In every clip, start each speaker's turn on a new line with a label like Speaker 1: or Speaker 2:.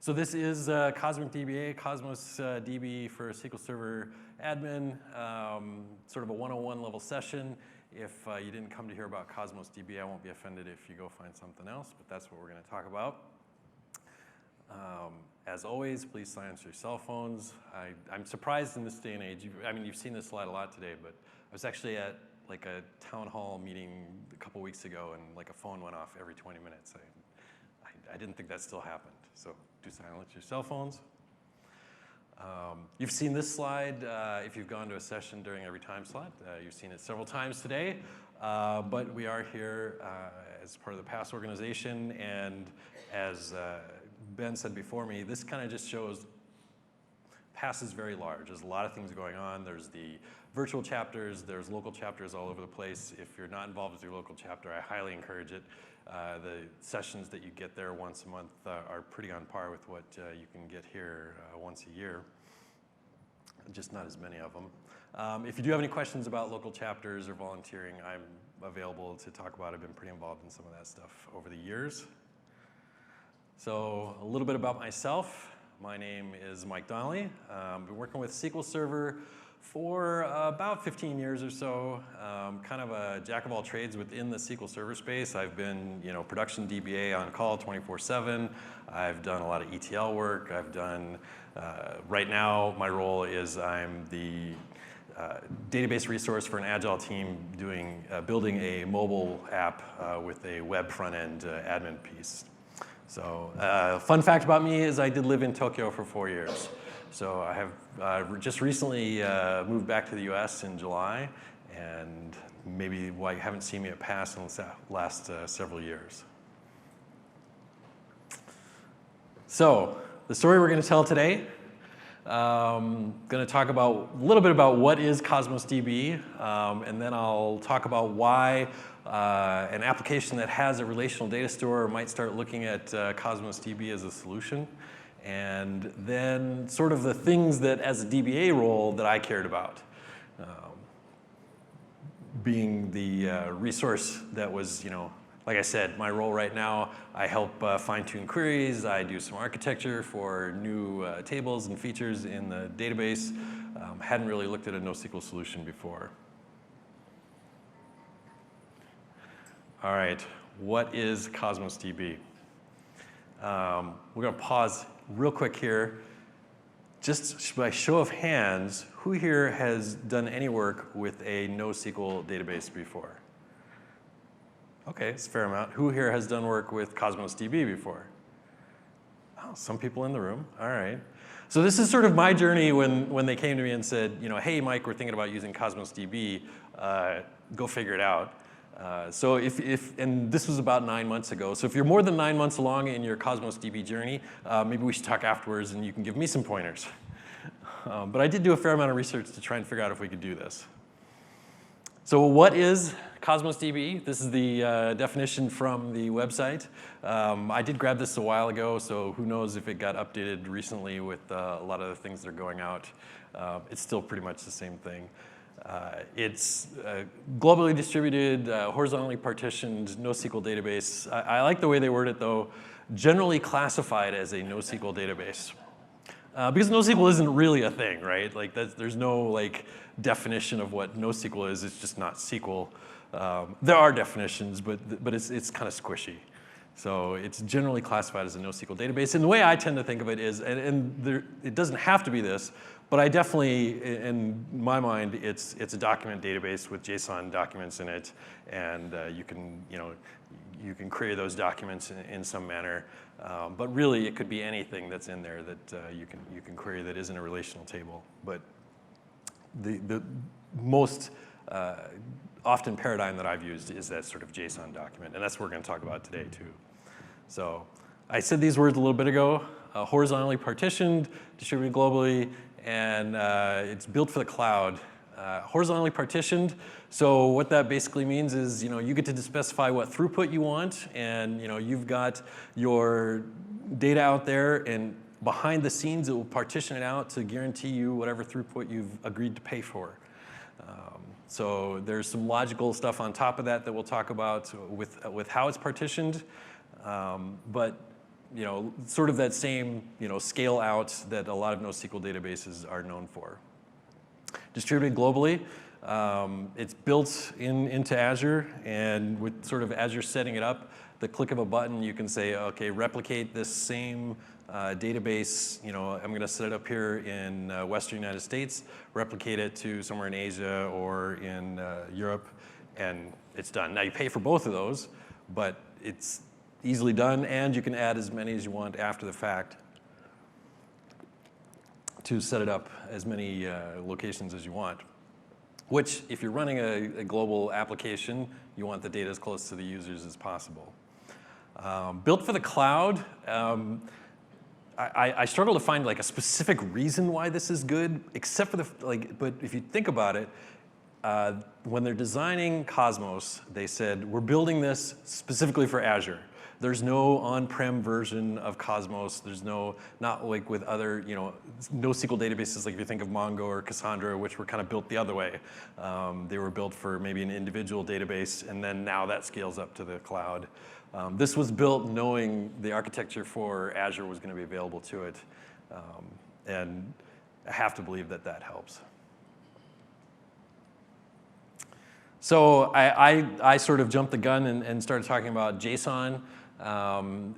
Speaker 1: So this is Cosmic DBA, Cosmos DB for SQL Server admin, sort of a 101 level session. If you didn't come to hear about Cosmos DB, I won't be offended if you go find something else, but that's what we're going to talk about. As always, please silence your cell phones. I'm surprised in this day and age. You've seen this slide a lot today, but I was actually at like a town hall meeting a couple weeks ago, and like a phone went off every 20 minutes. I didn't think that still happened. So do silence your cell phones. You've seen this slide if you've gone to a session during every time slot. You've seen it several times today. But we are here as part of the PASS organization. And as Ben said before me, this kind of just shows PASS is very large. There's a lot of things going on. There's the virtual chapters. There's local chapters all over the place. If you're not involved with your local chapter, I highly encourage it. The sessions that you get there once a month are pretty on par with what you can get here once a year, just not as many of them. If you do have any questions about local chapters or volunteering, I'm available to talk about it. I've been pretty involved in some of that stuff over the years. So a little bit about myself. My name is Mike Donnelly. I've been working with SQL Server for about 15 years or so, kind of a jack of all trades within the SQL Server space. I've been, production DBA on call 24/7. I've done a lot of ETL work. I've done, right now, my role is I'm the database resource for an agile team building a mobile app with a web front-end admin piece. So fun fact about me is I did live in Tokyo for 4 years. So I have just recently moved back to the US in July, and maybe why you haven't seen me at PASS in the last several years. So the story we're going to tell today, I'm going to talk a little bit about what is Cosmos DB, and then I'll talk about why an application that has a relational data store might start looking at Cosmos DB as a solution. And then sort of the things that, as a DBA role, that I cared about. Being the resource that was, like I said, my role right now, I help fine-tune queries. I do some architecture for new tables and features in the database. Hadn't really looked at a NoSQL solution before. All right, what is Cosmos DB? We're going to pause real quick here. Just by show of hands, who here has done any work with a NoSQL database before? Okay, it's a fair amount. Who here has done work with Cosmos DB before? Oh, some people in the room. All right. So this is sort of my journey when they came to me and said, hey, Mike, we're thinking about using Cosmos DB. Go figure it out. So and this was about 9 months ago. So if you're more than 9 months along in your Cosmos DB journey, maybe we should talk afterwards and you can give me some pointers. But I did do a fair amount of research to try and figure out if we could do this. So what is Cosmos DB? This is the definition from the website. I did grab this a while ago, so who knows if it got updated recently with a lot of the things that are going out. It's still pretty much the same thing. It's a globally distributed, horizontally partitioned NoSQL database. I like the way they word it, though, generally classified as a NoSQL database. Because NoSQL isn't really a thing, right? Like there's no definition of what NoSQL is. It's just not SQL. There are definitions, but it's kind of squishy. So it's generally classified as a NoSQL database. And the way I tend to think of it is, it doesn't have to be this, but I definitely, in my mind, it's a document database with JSON documents in it, and you can query those documents in some manner. But really, it could be anything that's in there that you can query that isn't a relational table. But the most often paradigm that I've used is that sort of JSON document, and that's what we're going to talk about today too. So I said these words a little bit ago: horizontally partitioned, distributed globally. And it's built for the cloud. Horizontally partitioned, so what that basically means is you get to specify what throughput you want, and you've got your data out there, and behind the scenes it will partition it out to guarantee you whatever throughput you've agreed to pay for. So there's some logical stuff on top of that we'll talk about with how it's partitioned, but sort of that same scale out that a lot of NoSQL databases are known for. Distributed globally, it's built into Azure, and with sort of Azure setting it up, the click of a button, you can say, okay, replicate this same database. I'm going to set it up here in Western United States, replicate it to somewhere in Asia or in Europe, and it's done. Now you pay for both of those, but it's easily done, and you can add as many as you want after the fact to set it up as many locations as you want. Which, if you're running a global application, you want the data as close to the users as possible. Built for the cloud, I struggle to find like a specific reason why this is good, except for but if you think about it, when they're designing Cosmos, they said, we're building this specifically for Azure. There's no on-prem version of Cosmos. There's not like with other, NoSQL databases, like if you think of Mongo or Cassandra, which were kind of built the other way. They were built for maybe an individual database, and then now that scales up to the cloud. This was built knowing the architecture for Azure was going to be available to it. And I have to believe that that helps. So I sort of jumped the gun and started talking about JSON.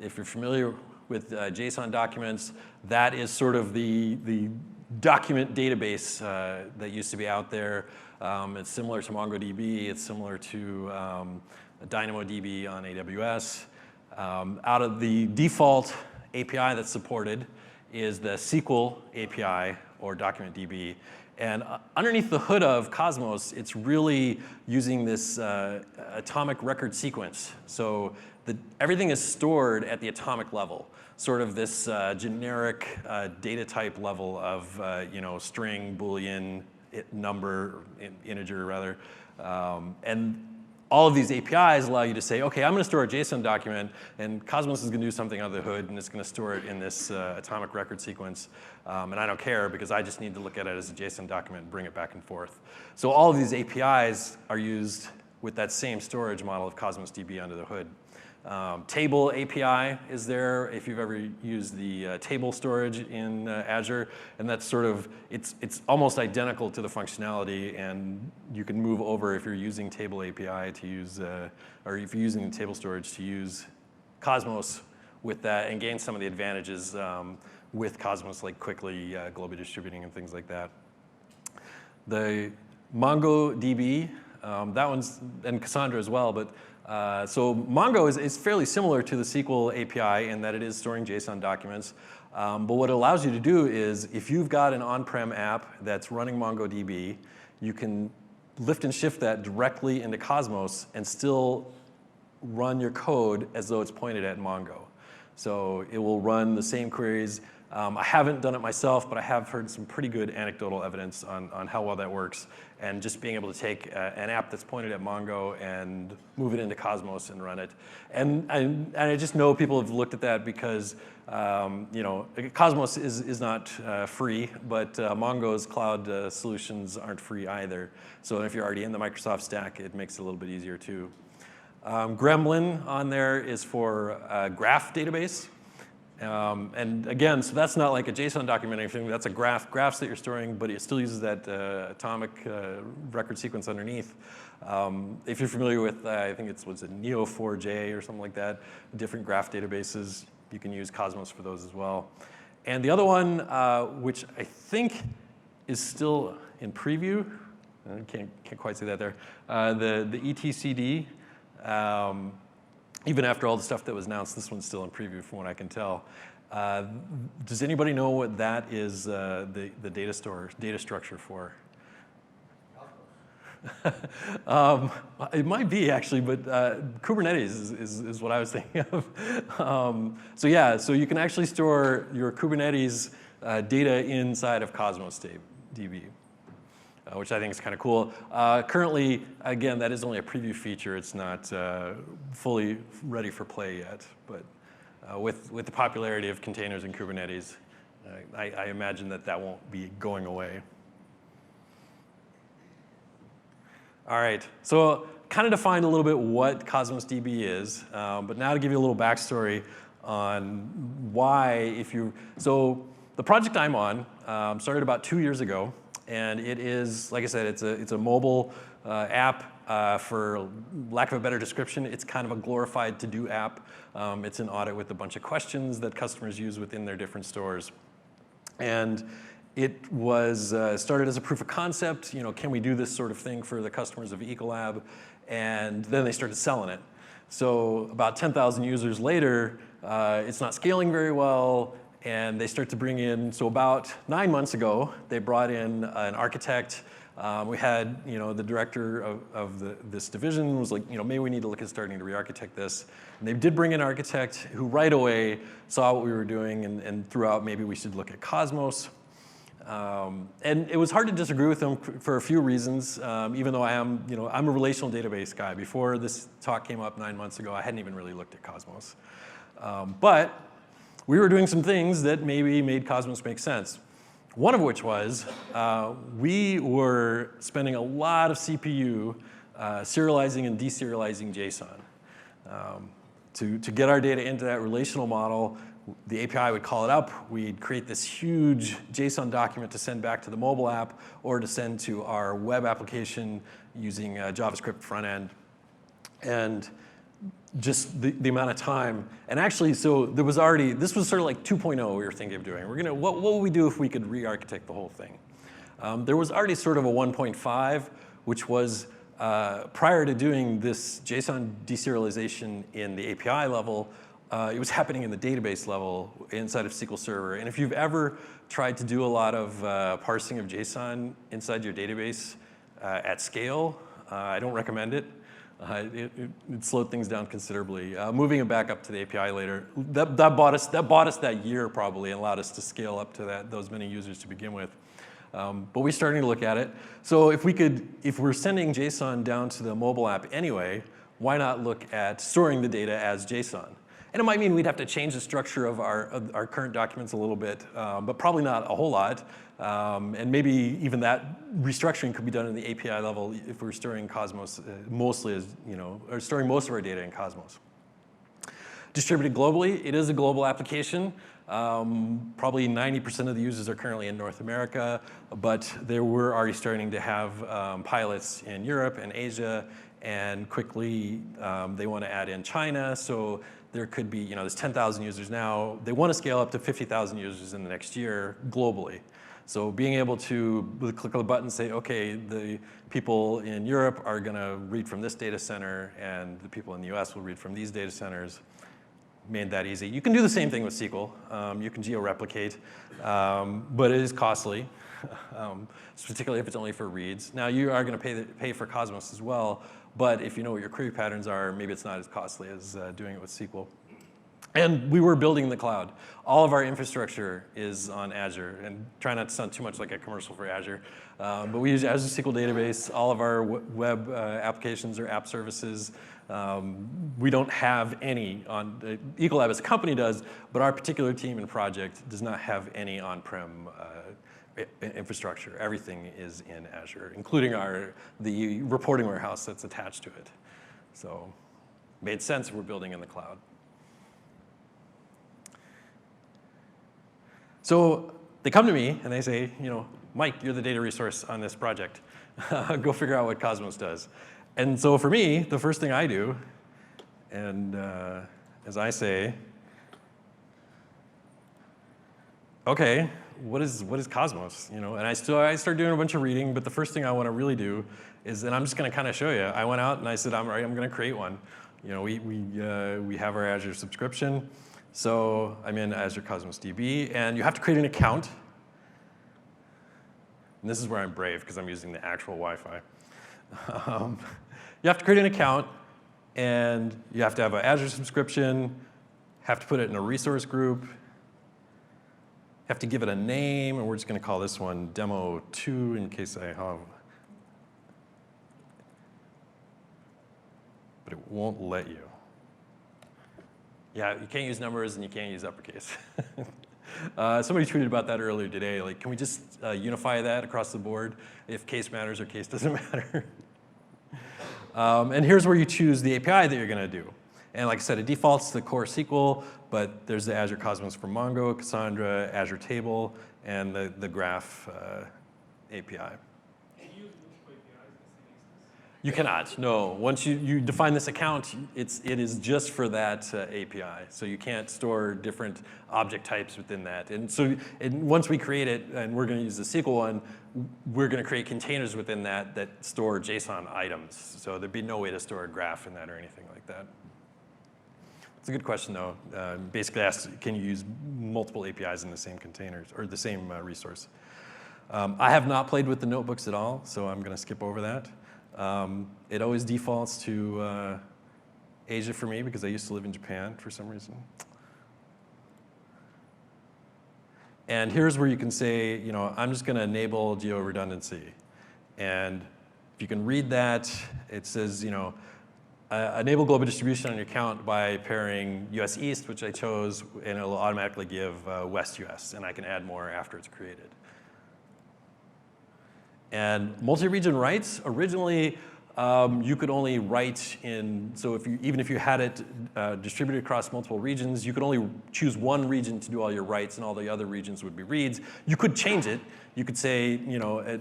Speaker 1: If you're familiar with JSON documents, that is sort of the document database that used to be out there. It's similar to MongoDB. It's similar to DynamoDB on AWS. Out of the default API that's supported is the SQL API or Document DB. And underneath the hood of Cosmos, it's really using this atomic record sequence. So everything is stored at the atomic level, sort of this generic data type level of string, Boolean, number, integer rather. And all of these APIs allow you to say, okay, I'm going to store a JSON document, and Cosmos is going to do something under the hood, and it's going to store it in this atomic record sequence. And I don't care, because I just need to look at it as a JSON document and bring it back and forth. So all of these APIs are used with that same storage model of Cosmos DB under the hood. Table API is there if you've ever used the table storage in Azure, and that's sort of, it's almost identical to the functionality, and you can move over if you're using table API to use, or if you're using table storage to use Cosmos with that and gain some of the advantages with Cosmos, like quickly globally distributing and things like that. The MongoDB, that one's, and Cassandra as well, but so Mongo is fairly similar to the SQL API in that it is storing JSON documents. But what it allows you to do is, if you've got an on-prem app that's running MongoDB, you can lift and shift that directly into Cosmos and still run your code as though it's pointed at Mongo. So it will run the same queries. I haven't done it myself, but I have heard some pretty good anecdotal evidence on how well that works. And just being able to take an app that's pointed at Mongo and move it into Cosmos and run it. And I just know people have looked at that because Cosmos is not free, but Mongo's cloud solutions aren't free either. So if you're already in the Microsoft stack, it makes it a little bit easier too. Gremlin on there is for graph database. And again, so that's not like a JSON document or anything. That's a graphs that you're storing, but it still uses that atomic record sequence underneath. If you're familiar with, I think was it Neo4j or something like that, different graph databases, you can use Cosmos for those as well. And the other one, which I think is still in preview, I can't quite say that there, the etcd. Even after all the stuff that was announced, this one's still in preview from what I can tell. Does anybody know what that is, the data structure for? It might be actually, but Kubernetes is what I was thinking of. So yeah, so you can actually store your Kubernetes data inside of Cosmos DB. Which I think is kind of cool. Currently, again, that is only a preview feature. It's not fully ready for play yet. But with the popularity of containers and Kubernetes, I imagine that won't be going away. All right, so kind of defined a little bit what Cosmos DB is. But now to give you a little backstory on why, so the project I'm on started about 2 years ago, and it is, like I said, it's a mobile app. For lack of a better description, it's kind of a glorified to-do app. It's an audit with a bunch of questions that customers use within their different stores. And it was started as a proof of concept. Can we do this sort of thing for the customers of Ecolab? And then they started selling it. So about 10,000 users later, it's not scaling very well, and they start to bring in, so about 9 months ago, they brought in an architect. We had, the director of this division was like, maybe we need to look at starting to re-architect this. And they did bring in an architect who right away saw what we were doing and threw out maybe we should look at Cosmos. And it was hard to disagree with them for a few reasons, even though I'm a relational database guy. Before this talk came up 9 months ago, I hadn't even really looked at Cosmos. But we were doing some things that maybe made Cosmos make sense. One of which was we were spending a lot of CPU serializing and deserializing JSON. To get our data into that relational model, the API would call it up. We'd create this huge JSON document to send back to the mobile app or to send to our web application using JavaScript front end. And just the amount of time. And actually, so there was already, this was sort of like 2.0 we were thinking of doing. What would we do if we could re-architect the whole thing? There was already sort of a 1.5, which was prior to doing this JSON deserialization in the API level, it was happening in the database level inside of SQL Server. And if you've ever tried to do a lot of parsing of JSON inside your database at scale, I don't recommend it. It slowed things down considerably. Moving it back up to the API later, that bought us that year probably and allowed us to scale up to those many users to begin with. But we're starting to look at it. So if we're sending JSON down to the mobile app anyway, why not look at storing the data as JSON? And it might mean we'd have to change the structure of our current documents a little bit, but probably not a whole lot. And maybe even that restructuring could be done in the API level if we're storing Cosmos mostly as, or storing most of our data in Cosmos. Distributed globally, it is a global application. Probably 90% of the users are currently in North America, but we're already starting to have pilots in Europe and Asia, and quickly they want to add in China. So there could be, there's 10,000 users now. They want to scale up to 50,000 users in the next year globally. So being able to, with a click of a button, say, okay, the people in Europe are going to read from this data center, and the people in the US will read from these data centers, made that easy. You can do the same thing with SQL. You can geo-replicate, but it is costly, particularly if it's only for reads. Now, you are going to pay for Cosmos as well, but if you know what your query patterns are, maybe it's not as costly as doing it with SQL. And we were building in the cloud. All of our infrastructure is on Azure, and try not to sound too much like a commercial for Azure. But we use Azure SQL Database. All of our web applications or app services. We don't have any on, Ecolab as a company does, but our particular team and project does not have any on-prem infrastructure. Everything is in Azure, including the reporting warehouse that's attached to it. So made sense we're building in the cloud. So they come to me and they say, Mike, you're the data resource on this project. Go figure out what Cosmos does. And so for me, the first thing I do, and as I say, okay, what is Cosmos? And I start doing a bunch of reading, but the first thing I want to really do is, and I'm just going to kind of show you. I went out and I said, I'm going to create one. We have our Azure subscription. So I'm in Azure Cosmos DB, and you have to create an account. And this is where I'm brave, because I'm using the actual Wi-Fi. You have to create an account, and you have to have an Azure subscription, have to put it in a resource group, have to give it a name, and we're just going to call this one Demo 2 in case I have. But it won't let you. Yeah, you can't use numbers and you can't use uppercase. Somebody tweeted about that earlier today. Like, can we just unify that across the board if case matters or case doesn't matter? And here's where you choose the API that you're going to do. And like I said, it defaults to core SQL, but there's the Azure Cosmos for Mongo, Cassandra, Azure Table, and the Graph API. You cannot, no. Once you define this account, it is just for that API. So you can't store different object types within that. And so once we create it, and we're going to use the SQL one, we're going to create containers within that store JSON items. So there'd be no way to store a graph in that or anything like that. It's a good question, though. Basically asks, can you use multiple APIs in the same containers, or the same resource? I have not played with the notebooks at all, so I'm going to skip over that. It always defaults to Asia for me because I used to live in Japan for some reason. And here's where you can say, I'm just going to enable geo-redundancy. And if you can read that, it says, enable global distribution on your account by pairing US East, which I chose, and it'll automatically give West US. And I can add more after it's created. And multi-region writes, originally, you could only write in, so even if you had it distributed across multiple regions, you could only choose one region to do all your writes, and all the other regions would be reads. You could change it. You could say,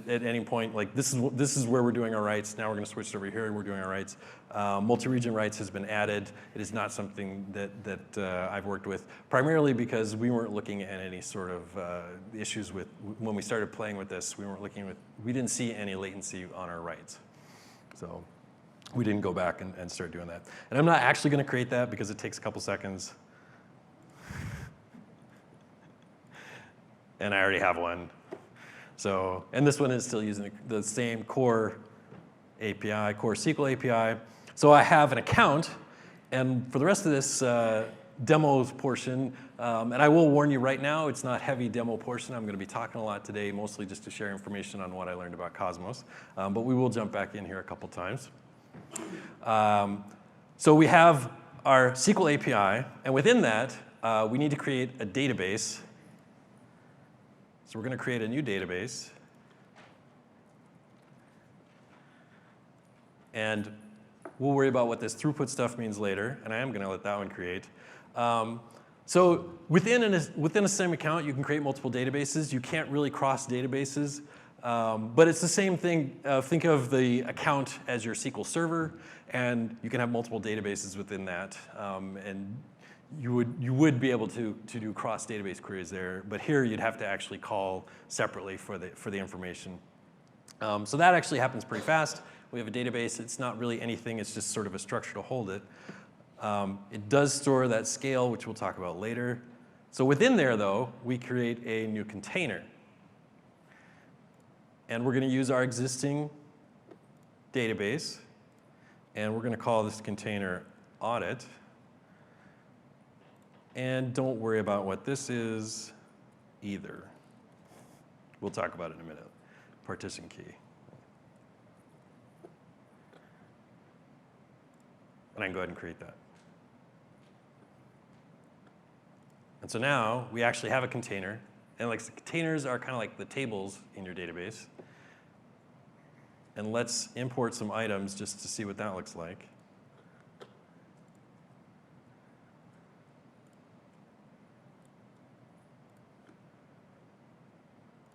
Speaker 1: at any point, like, this is where we're doing our writes. Now we're going to switch it over here, and we're doing our writes. Multi-region writes has been added. It is not something that I've worked with, primarily because we weren't looking at any sort of issues with, when we started playing with this, we didn't see any latency on our writes. So we didn't go back and start doing that. And I'm not actually going to create that because it takes a couple seconds. And I already have one. So, and this one is still using the same core API, core SQL API. So I have an account, and for the rest of this demos portion, and I will warn you right now, it's not heavy demo portion. I'm going to be talking a lot today, mostly just to share information on what I learned about Cosmos. But we will jump back in here a couple times. So we have our SQL API, and within that, we need to create a database. So we're going to create a new database. And we'll worry about what this throughput stuff means later, and I am going to let that one create. So within a same account, you can create multiple databases. You can't really cross databases, but it's the same thing. Think of the account as your SQL Server, and you can have multiple databases within that. And you would be able to do cross-database queries there, but here you'd have to actually call separately for the information. So that actually happens pretty fast. We have a database. It's not really anything. It's just sort of a structure to hold it. It does store that scale, which we'll talk about later. So within there, though, we create a new container. And we're going to use our existing database. And we're going to call this container audit. And don't worry about what this is either. We'll talk about it in a minute. Partition key. And I can go ahead and create that. And so now we actually have a container. And like the containers are kind of like the tables in your database. And let's import some items just to see what that looks like.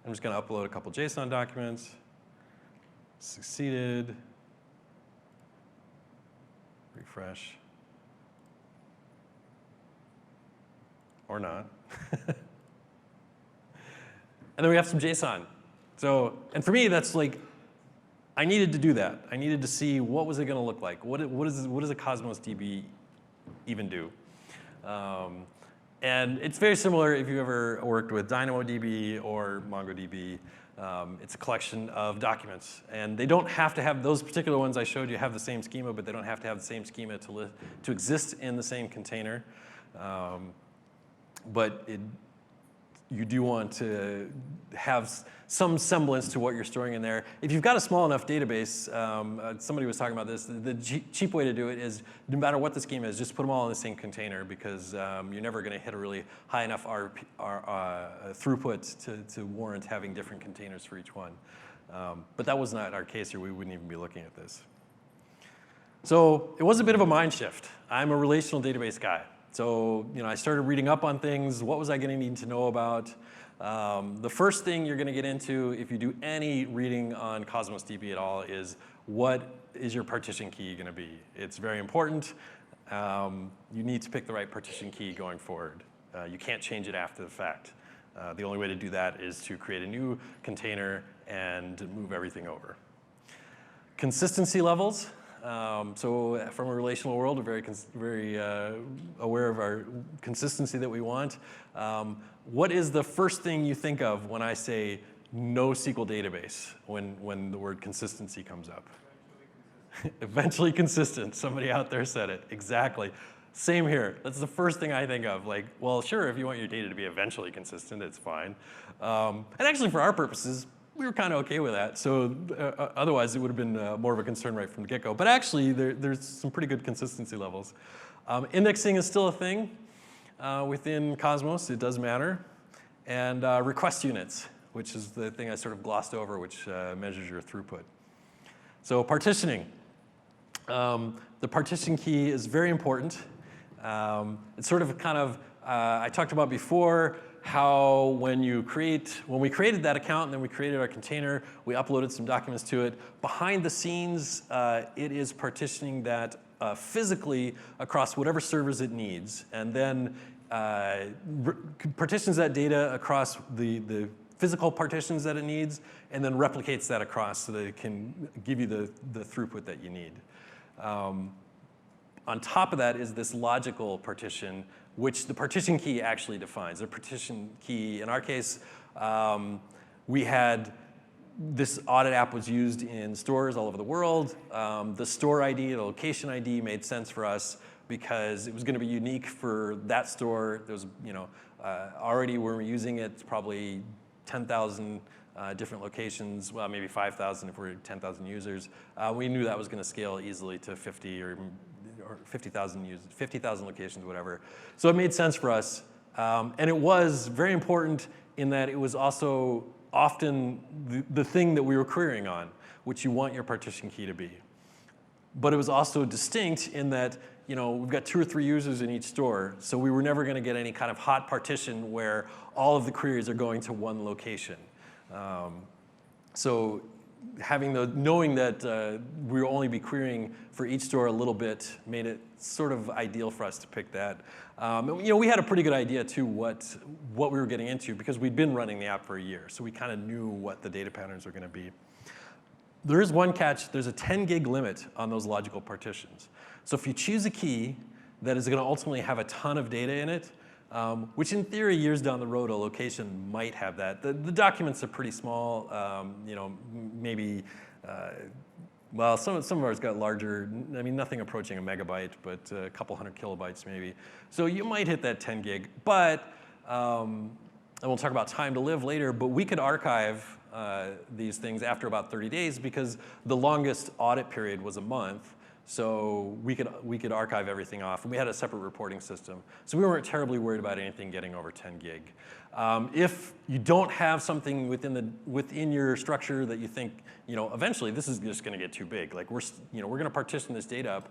Speaker 1: I'm just going to upload a couple JSON documents. Succeeded. Refresh. Or not. And then we have some JSON. So, and for me, that's like, I needed to do that. I needed to see what was it going to look like. What does a Cosmos DB even do? And it's very similar if you've ever worked with DynamoDB or MongoDB. It's a collection of documents. And they don't have to have, those particular ones I showed you have the same schema, but they don't have to have the same schema to exist in the same container. But you do want to have some semblance to what you're storing in there. If you've got a small enough database, somebody was talking about this, the cheap way to do it is no matter what the schema is, just put them all in the same container because you're never going to hit a really high enough throughput to warrant having different containers for each one. But that was not our case here. We wouldn't even be looking at this. So it was a bit of a mind shift. I'm a relational database guy. So I started reading up on things. What was I going to need to know about? The first thing you're going to get into if you do any reading on Cosmos DB at all is what is your partition key going to be? It's very important. You need to pick the right partition key going forward. You can't change it after the fact. The only way to do that is to create a new container and move everything over. Consistency levels. So from a relational world, we're very aware of our consistency that we want. What is the first thing you think of when I say NoSQL database, when the word consistency comes up? Eventually consistent. Somebody out there said it. Exactly. Same here. That's the first thing I think of. Like, well, sure, if you want your data to be eventually consistent, it's fine. And actually, for our purposes, we were kind of OK with that. So otherwise, it would have been more of a concern right from the get-go. But actually, there's some pretty good consistency levels. Indexing is still a thing within Cosmos. It does matter. And request units, which is the thing I sort of glossed over, which measures your throughput. So partitioning. The partition key is very important. It's sort of kind of, I talked about before, how when we created that account and then we created our container, we uploaded some documents to it. Behind the scenes, it is partitioning that physically across whatever servers it needs, and then partitions that data across the physical partitions that it needs, and then replicates that across so that it can give you the throughput that you need. On top of that is this logical partition, which the partition key actually defines. The partition key, in our case, we had this audit app was used in stores all over the world. The store ID, the location ID made sense for us because it was going to be unique for that store. There was, already when we're using it, probably 10,000 different locations, well, maybe 5,000 if we're 10,000 users. We knew that was going to scale easily to 50 or 50,000 users, 50,000 locations, whatever. So it made sense for us. And it was very important in that it was also often the thing that we were querying on, which you want your partition key to be. But it was also distinct in that we've got 2 or 3 users in each store, so we were never going to get any kind of hot partition where all of the queries are going to one location. So knowing that we will only be querying for each store a little bit made it sort of ideal for us to pick that. We had a pretty good idea too what we were getting into because we'd been running the app for a year, so we kind of knew what the data patterns were going to be. There is one catch. There's a 10 gig limit on those logical partitions. So if you choose a key that is going to ultimately have a ton of data in it, which in theory, years down the road, a location might have that. The documents are pretty small, maybe, well, some of ours got larger. I mean, nothing approaching a megabyte, but a couple hundred kilobytes maybe. So you might hit that 10 gig. But, and we'll talk about time to live later, but we could archive these things after about 30 days because the longest audit period was a month. So we could archive everything off, and we had a separate reporting system. So we weren't terribly worried about anything getting over 10 gig. If you don't have something within your structure that you think, eventually this is just going to get too big. Like we're going to partition this data up.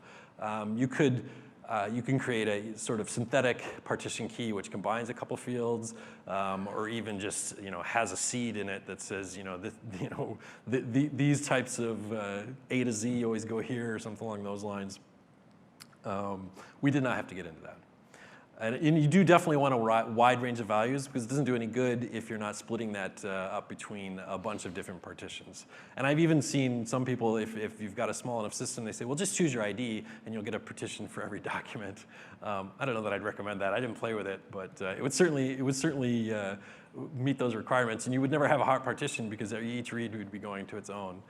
Speaker 1: You can create a sort of synthetic partition key which combines a couple fields, or even just has a seed in it that says these types of A to Z always go here or something along those lines. We did not have to get into that. And you do definitely want a wide range of values because it doesn't do any good if you're not splitting that up between a bunch of different partitions. And I've even seen some people, if you've got a small enough system, they say, well, just choose your ID and you'll get a partition for every document. I don't know that I'd recommend that. I didn't play with it, but it would certainly meet those requirements. And you would never have a hot partition because each read would be going to its own.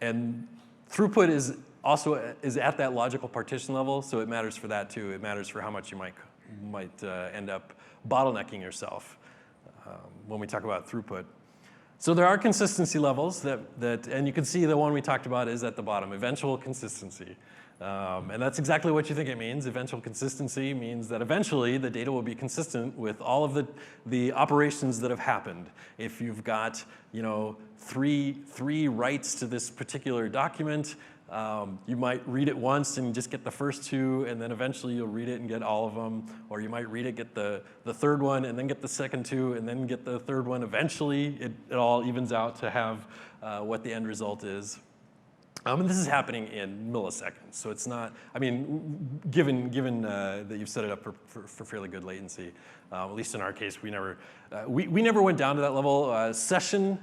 Speaker 1: And throughput is at that logical partition level, so it matters for that too. It matters for how much you might end up bottlenecking yourself when we talk about throughput. So there are consistency levels and you can see the one we talked about is at the bottom, eventual consistency. And that's exactly what you think it means. Eventual consistency means that eventually the data will be consistent with all of the operations that have happened. If you've got three writes to this particular document, You might read it once and just get the first two, and then eventually you'll read it and get all of them. Or you might read it, get the third one, and then get the second two, and then get the third one. Eventually, it all evens out to have what the end result is. And this is happening in milliseconds, so it's not, I mean, given that you've set it up for fairly good latency, at least in our case, we never went down to that level. Session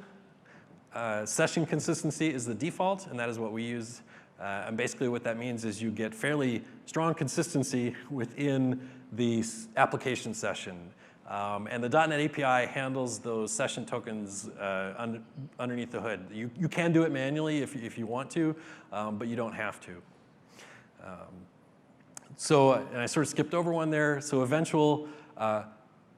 Speaker 1: consistency is the default, and that is what we use. And basically what that means is you get fairly strong consistency within the application session. And the .NET API handles those session tokens underneath the hood. You can do it manually if you want to, but you don't have to. And I sort of skipped over one there. So eventual,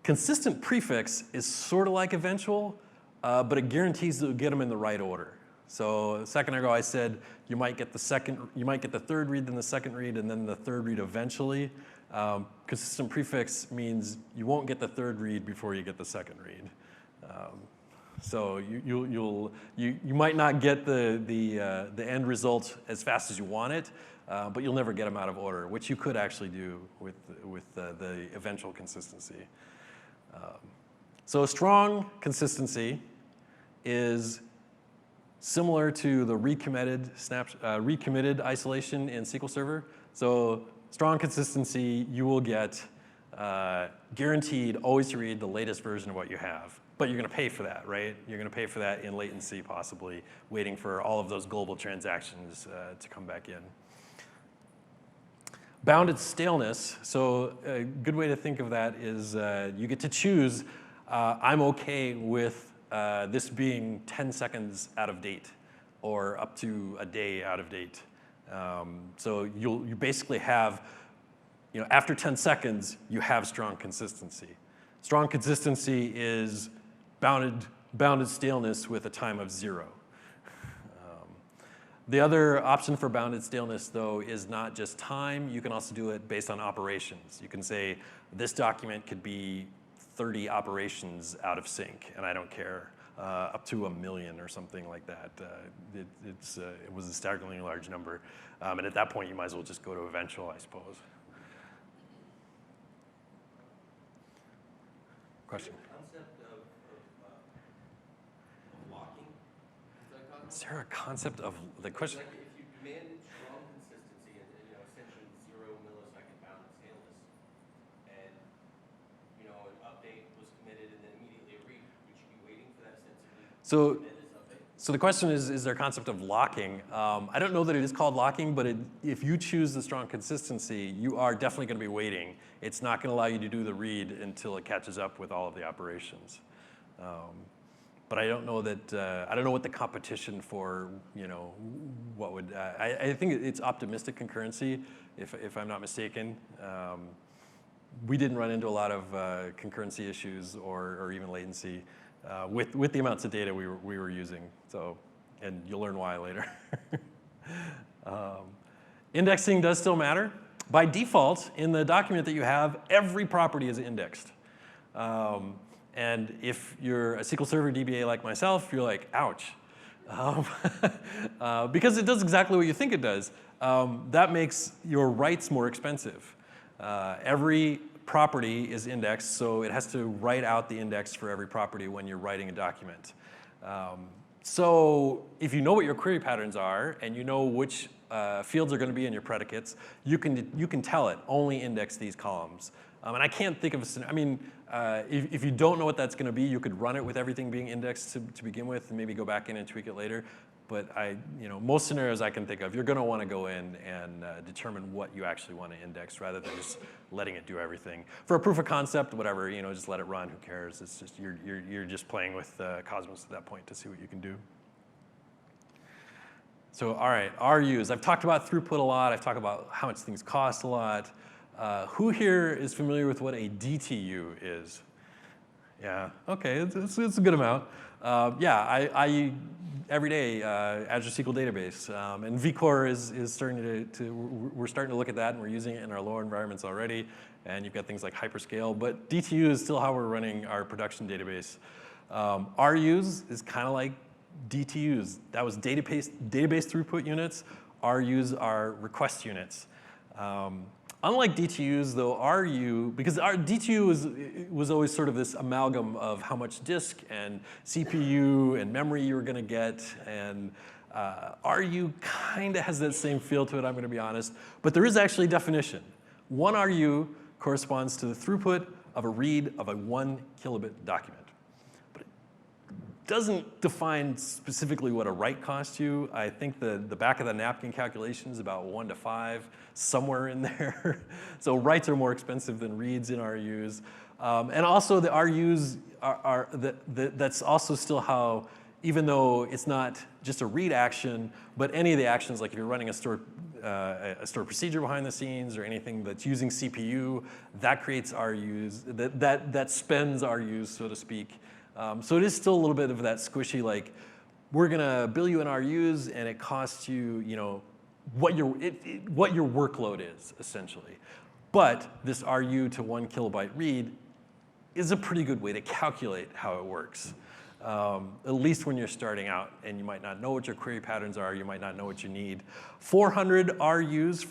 Speaker 1: consistent prefix is sort of like eventual, but it guarantees that you'll get them in the right order. So a second ago I said you might get the third read, then the second read, and then the third read eventually. Consistent prefix means you won't get the third read before you get the second read. So you might not get the end result as fast as you want it, but you'll never get them out of order, which you could actually do with the eventual consistency. So strong consistency is similar to the recommitted isolation in SQL Server. So strong consistency, you will get guaranteed always to read the latest version of what you have. But you're going to pay for that, right? You're going to pay for that in latency, possibly, waiting for all of those global transactions to come back in. Bounded staleness. So a good way to think of that is you get to choose, I'm OK with this being 10 seconds out of date or up to a day out of date. So you basically have, after 10 seconds, you have strong consistency. Strong consistency is bounded staleness with a time of 0. The other option for bounded staleness, though, is not just time. You can also do it based on operations. You can say, this document could be 30 operations out of sync, and I don't care. Up to 1 million or something like that. It was a staggeringly large number. And at that point, you might as well just go to eventual, I suppose. Question?
Speaker 2: The concept of locking?
Speaker 1: Is there a concept of the question?
Speaker 2: Like if you demanded strong consistency and essentially 0 millisecond bounded staleness, and an update was committed and then immediately a read, would you be waiting for that sensibly?
Speaker 1: So the question is there a concept of locking? I don't know that it is called locking, but if you choose the strong consistency, you are definitely going to be waiting. It's not going to allow you to do the read until it catches up with all of the operations. But I don't know that I don't know what the competition for what would I think it's optimistic concurrency, if I'm not mistaken. We didn't run into a lot of concurrency issues or even latency with the amounts of data we were using. So, and you'll learn why later. Indexing does still matter. By default, in the document that you have, every property is indexed. And if you're a SQL Server DBA like myself, you're like, ouch. Because it does exactly what you think it does. That makes your writes more expensive. Every property is indexed, so it has to write out the index for every property when you're writing a document. So if you know what your query patterns are and you know which fields are going to be in your predicates, you can tell it, only index these columns. And I can't think of if you don't know what that's going to be, you could run it with everything being indexed to begin with and maybe go back in and tweak it later. But most scenarios I can think of, you're going to want to go in and determine what you actually want to index rather than just letting it do everything. For a proof of concept, whatever, just let it run. Who cares? It's just you're just playing with Cosmos at that point to see what you can do. So all right, RUs. I've talked about throughput a lot. I've talked about how much things cost a lot. Who here is familiar with what a DTU is? Yeah, okay, it's a good amount. Yeah, I every day Azure SQL database, and vCore is starting we're starting to look at that, and we're using it in our lower environments already. And you've got things like hyperscale, but DTU is still how we're running our production database. RUs is kind of like DTUs. That was database throughput units. RUs are request units. Unlike DTUs, though, RU, because our DTU was always sort of this amalgam of how much disk and CPU and memory you were going to get, and RU kind of has that same feel to it, I'm going to be honest. But there is actually a definition. One RU corresponds to the throughput of a read of a 1 kilobit document. But it doesn't define specifically what a write costs you. I think the back of the napkin calculation is about 1 to 5, somewhere in there. So writes are more expensive than reads in RUs. And also the RUs that's also still how, even though it's not just a read action, but any of the actions, like if you're running a stored procedure behind the scenes or anything that's using CPU, that creates RUs, that spends RUs, so to speak. So it is still a little bit of that squishy, like, we're gonna bill you in RUs and it costs you, what your workload is, essentially. But this RU to 1 kilobyte read is a pretty good way to calculate how it works. At least when you're starting out and you might not know what your query patterns are, you might not know what you need. 400 RUs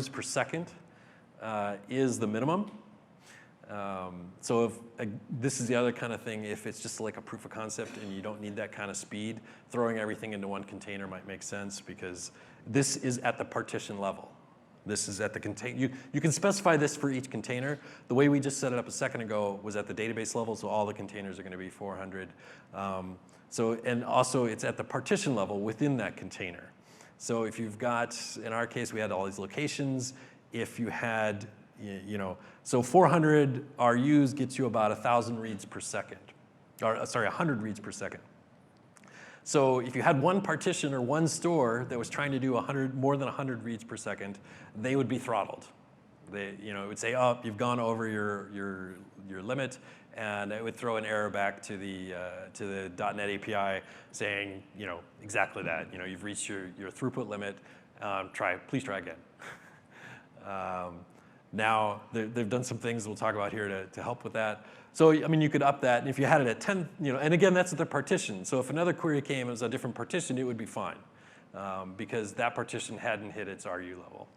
Speaker 1: per second is the minimum. So if, this is the other kind of thing, if it's just like a proof of concept and you don't need that kind of speed, throwing everything into one container might make sense because this is at the partition level. This is at the container. You can specify this for each container. The way we just set it up a second ago was at the database level, so all the containers are going to be 400. And also it's at the partition level within that container. So if you've got, in our case, we had all these locations. If you had, so 400 RUs gets you about 1,000 reads per second, or sorry, 100 reads per second. So if you had one partition or one store that was trying to do more than 100 reads per second, they would be throttled. It would say, oh, you've gone over your limit, and it would throw an error back to the .NET API saying, exactly that. You've reached your throughput limit. Please try again. Now they've done some things we'll talk about here to help with that. So, you could up that, and if you had it at 10, and again, that's at the partition. So if another query came as a different partition, it would be fine, because that partition hadn't hit its RU level.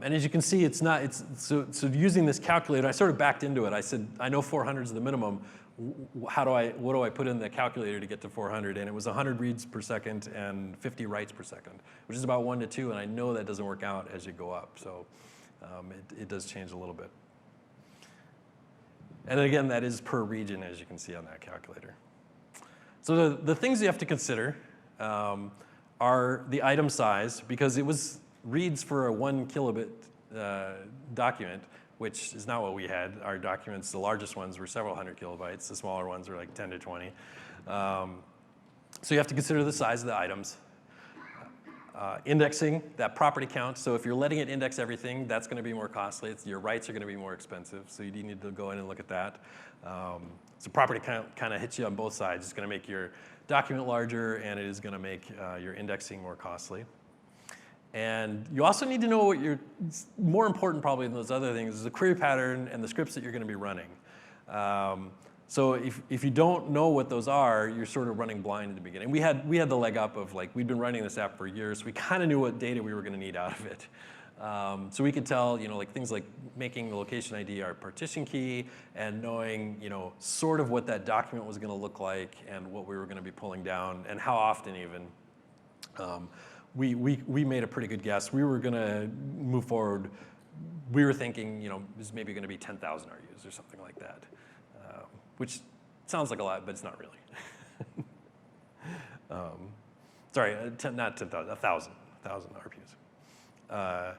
Speaker 1: And as you can see, so using this calculator, I sort of backed into it. I said, I know 400 is the minimum. What do I put in the calculator to get to 400? And it was 100 reads per second and 50 writes per second, which is about 1 to 2, and I know that doesn't work out as you go up. So it does change a little bit. And again, that is per region, as you can see on that calculator. So the things you have to consider are the item size, because it was reads for a 1 kilobit document, which is not what we had. Our documents, the largest ones were several hundred kilobytes. The smaller ones were like 10 to 20. So you have to consider the size of the items. Indexing, that property count. So if you're letting it index everything, that's going to be more costly. Your writes are going to be more expensive. So you need to go in and look at that. So property count kind of hits you on both sides. It's going to make your document larger, and it is going to make your indexing more costly. And you also need to know what more important probably than those other things is the query pattern and the scripts that you're going to be running. So if you don't know what those are, you're sort of running blind at the beginning. We had the leg up of, like, we'd been running this app for years. So we kind of knew what data we were going to need out of it. So we could tell, like things like making the location ID our partition key and knowing, sort of what that document was going to look like and what we were going to be pulling down and how often even. We made a pretty good guess. We were going to move forward. We were thinking, it was maybe going to be 10,000 RUs or something like that, which sounds like a lot, but it's not really. Sorry, not 10,000, 1,000 RPUs.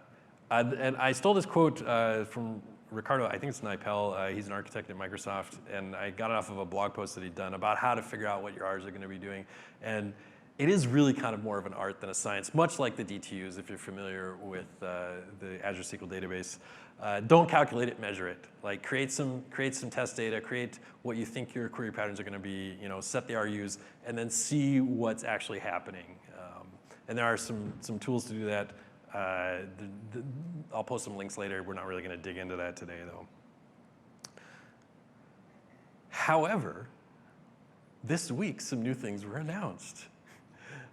Speaker 1: And I stole this quote from Ricardo, I think it's Nipel. He's an architect at Microsoft, and I got it off of a blog post that he'd done about how to figure out what your R's are going to be doing. And it is really kind of more of an art than a science, much like the DTUs, if you're familiar with the Azure SQL database. Don't calculate it, measure it. Like create some test data, create what you think your query patterns are going to be, set the RUs, and then see what's actually happening. And there are some tools to do that. I'll post some links later. We're not really going to dig into that today, though. However, this week, some new things were announced.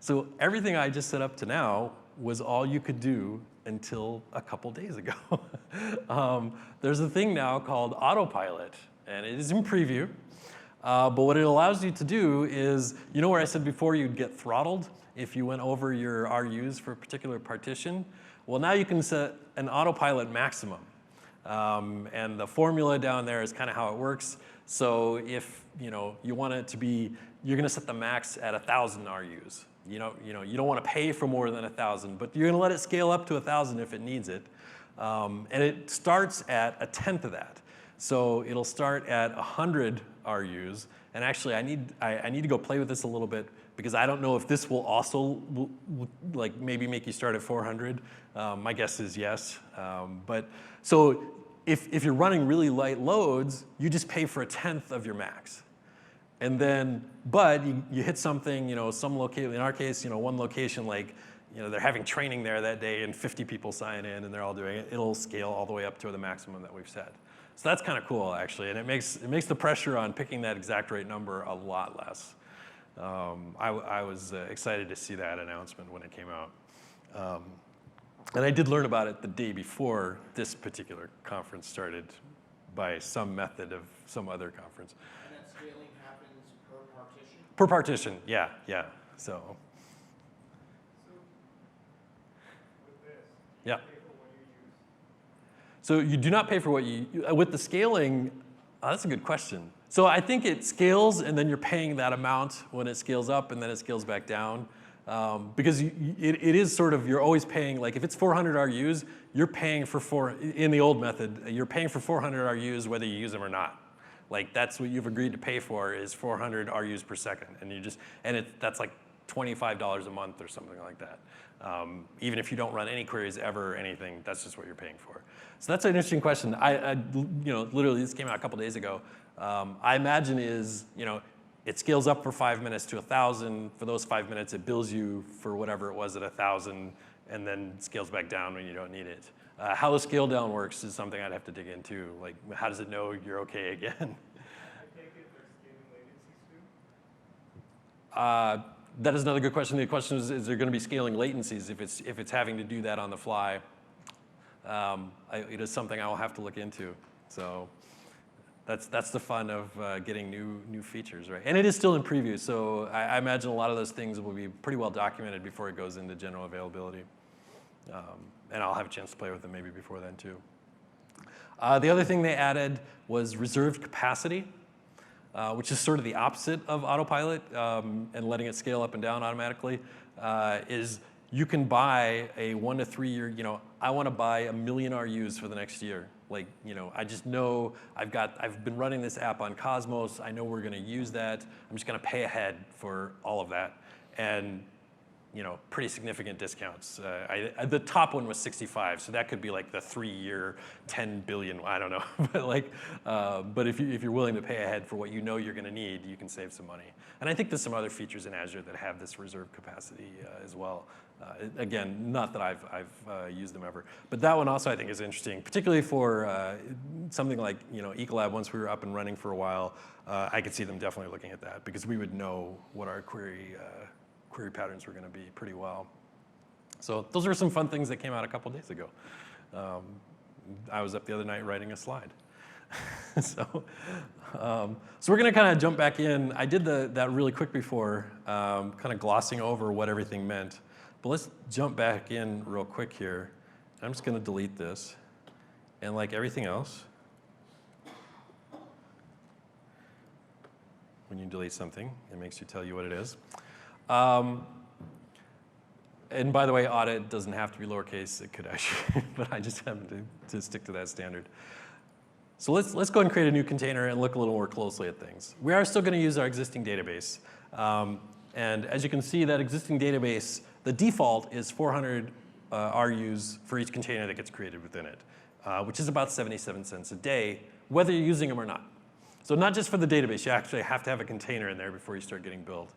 Speaker 1: So everything I just set up to now was all you could do until a couple days ago. There's a thing now called AutoPilot, and it is in preview. But what it allows you to do is, you know where I said before you'd get throttled if you went over your RUs for a particular partition? Well, now you can set an AutoPilot maximum. And the formula down there is kind of how it works. So if you want it to be, you're going to set the max at 1,000 RUs. You don't want to pay for more than 1,000, but you're going to let it scale up to 1,000 if it needs it. And it starts at 1/10 of that. So it'll start at 100 RUs. And actually, I need to go play with this a little bit because I don't know if this will also like maybe make you start at 400. My guess is yes. But so if you're running really light loads, you just pay for 1/10 of your max. And then, but you hit something, some location, in our case, one location like, they're having training there that day and 50 people sign in and they're all doing it. It'll scale all the way up to the maximum that we've set. So that's kind of cool, actually. And it makes the pressure on picking that exact right number a lot less. I was excited to see that announcement when it came out. And I did learn about it the day before this particular conference started by some method of some other conference.
Speaker 2: And that scaling happens per partition?
Speaker 1: Per partition, yeah. So
Speaker 3: with this,
Speaker 1: yeah.
Speaker 3: pay for what you use.
Speaker 1: So you do not pay for what you, with the scaling, that's a good question. So I think it scales and then you're paying that amount when it scales up and then it scales back down. Because it is sort of, you're always paying, like if it's 400 RUs, you're paying for in the old method, you're paying for 400 RUs whether you use them or not. Like that's what you've agreed to pay for is 400 RUs per second. And that's like $25 a month or something like that. Even if you don't run any queries ever or anything, that's just what you're paying for. So that's an interesting question. Literally this came out a couple days ago. I imagine it scales up for 5 minutes to 1,000. For those 5 minutes, it bills you for whatever it was at 1,000, and then scales back down when you don't need it. How the scale down works is something I'd have to dig into. Like, how does it know you're okay again?
Speaker 3: I take it there's scaling latencies too?
Speaker 1: That is another good question. The question is there going to be scaling latencies if it's having to do that on the fly? It is something I will have to look into. So. That's the fun of getting new features, right? And it is still in preview, so I imagine a lot of those things will be pretty well documented before it goes into general availability. And I'll have a chance to play with them maybe before then too. The other thing they added was reserved capacity, which is sort of the opposite of AutoPilot and letting it scale up and down automatically, is you can buy a 1 to 3 year, I want to buy 1 million RUs for the next year. Like, I just know I've been running this app on Cosmos. I know we're going to use that. I'm just going to pay ahead for all of that. And, pretty significant discounts. The top one was 65, so that could be like the 3-year, 10 billion, I don't know. but if you're willing to pay ahead for what you know you're going to need, you can save some money. And I think there's some other features in Azure that have this reserve capacity as well. Again, not that I've used them ever. But that one also I think is interesting, particularly for something like Ecolab. Once we were up and running for a while, I could see them definitely looking at that because we would know what our query patterns were going to be pretty well. So those are some fun things that came out a couple days ago. I was up the other night writing a slide. So we're going to kind of jump back in. I did that really quick before, kind of glossing over what everything meant. But let's jump back in real quick here. I'm just going to delete this. And like everything else, when you delete something, it makes you tell you what it is. And by the way, audit doesn't have to be lowercase. It could actually, but I just happen to stick to that standard. So let's go ahead and create a new container and look a little more closely at things. We are still going to use our existing database. And as you can see, that existing database, the default is 400 RUs for each container that gets created within it, which is about 77 cents a day, whether you're using them or not. So not just for the database, you actually have to have a container in there before you start getting billed.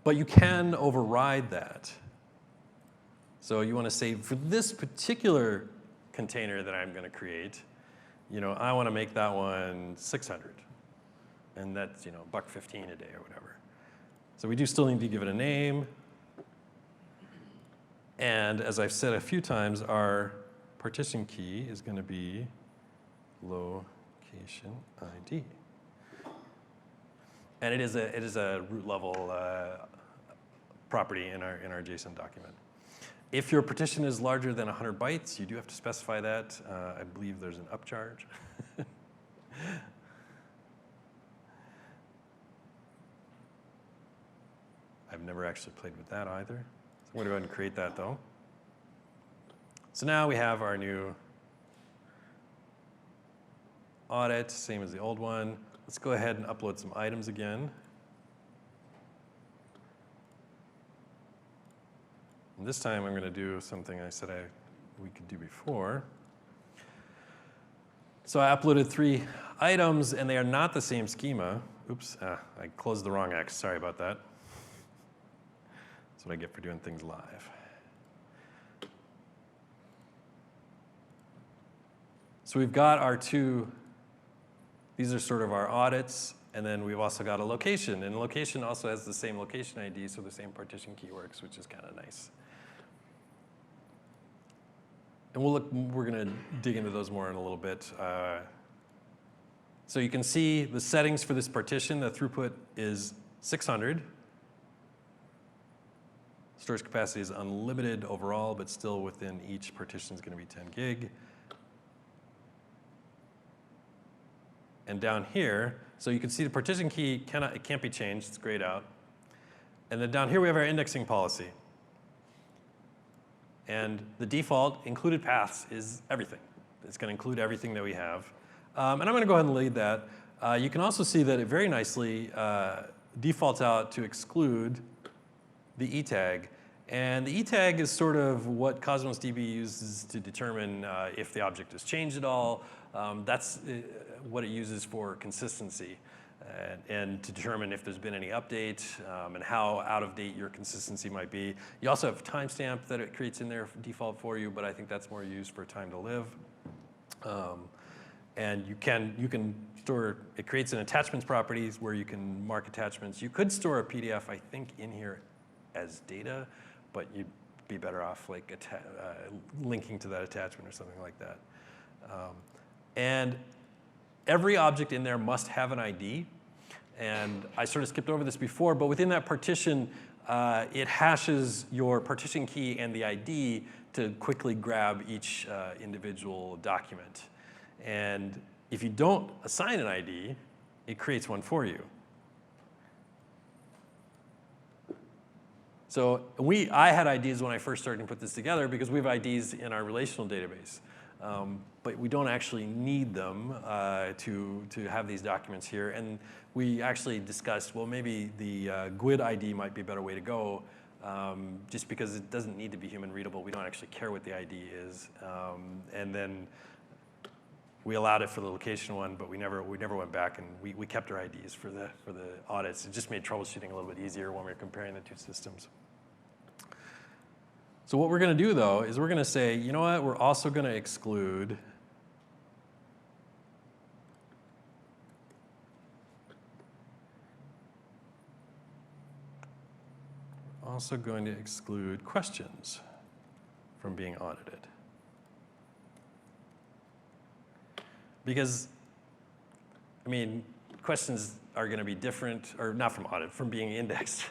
Speaker 1: But you can override that. So you want to say, for this particular container that I'm going to create, I want to make that one 600. And that's, $1.15 a day or whatever. So we do still need to give it a name. And as I've said a few times, our partition key is going to be location ID. And it is a root level property in our JSON document. If your partition is larger than 100 bytes, you do have to specify that. I believe there's an upcharge. I've never actually played with that either. So I'm going to go ahead and create that though. So now we have our new audit, same as the old one. Let's go ahead and upload some items again. And this time I'm going to do something I said we could do before. So I uploaded 3 items, and they are not the same schema. Oops, I closed the wrong X. Sorry about that. That's what I get for doing things live. So we've got our 2, these are sort of our audits, and then we've also got a location. And location also has the same location ID, so the same partition key works, which is kind of nice. And we're going to dig into those more in a little bit. So you can see the settings for this partition. The throughput is 600. Storage capacity is unlimited overall, but still within each partition is going to be 10 gig. And down here, so you can see the partition key it can't be changed. It's grayed out. And then down here we have our indexing policy. And the default included paths is everything. It's going to include everything that we have. And I'm going to go ahead and lead that. You can also see that it very nicely defaults out to exclude the E tag. And the E tag is sort of what Cosmos DB uses to determine if the object has changed at all. That's what it uses for consistency and to determine if there's been any update and how out of date your consistency might be. You also have timestamp that it creates in there default for you, but I think that's more used for time to live. And you can store, it creates an attachments properties where you can mark attachments. You could store a PDF, I think, in here as data, but you'd be better off like linking to that attachment or something like that. And every object in there must have an ID. And I sort of skipped over this before, but within that partition, it hashes your partition key and the ID to quickly grab each individual document. And if you don't assign an ID, it creates one for you. So I had IDs when I first started to put this together because we have IDs in our relational database. But we don't actually need them to have these documents here. And we actually discussed, well, maybe the GUID ID might be a better way to go, just because it doesn't need to be human readable. We don't actually care what the ID is. And then we allowed it for the location one, but we never went back, and we kept our IDs for the audits. It just made troubleshooting a little bit easier when we were comparing the 2 systems. So what we're going to do, though, is we're going to say, you know what, we're also going to exclude questions from being audited. Because, I mean, questions are going to be different, or not from audit, from being indexed.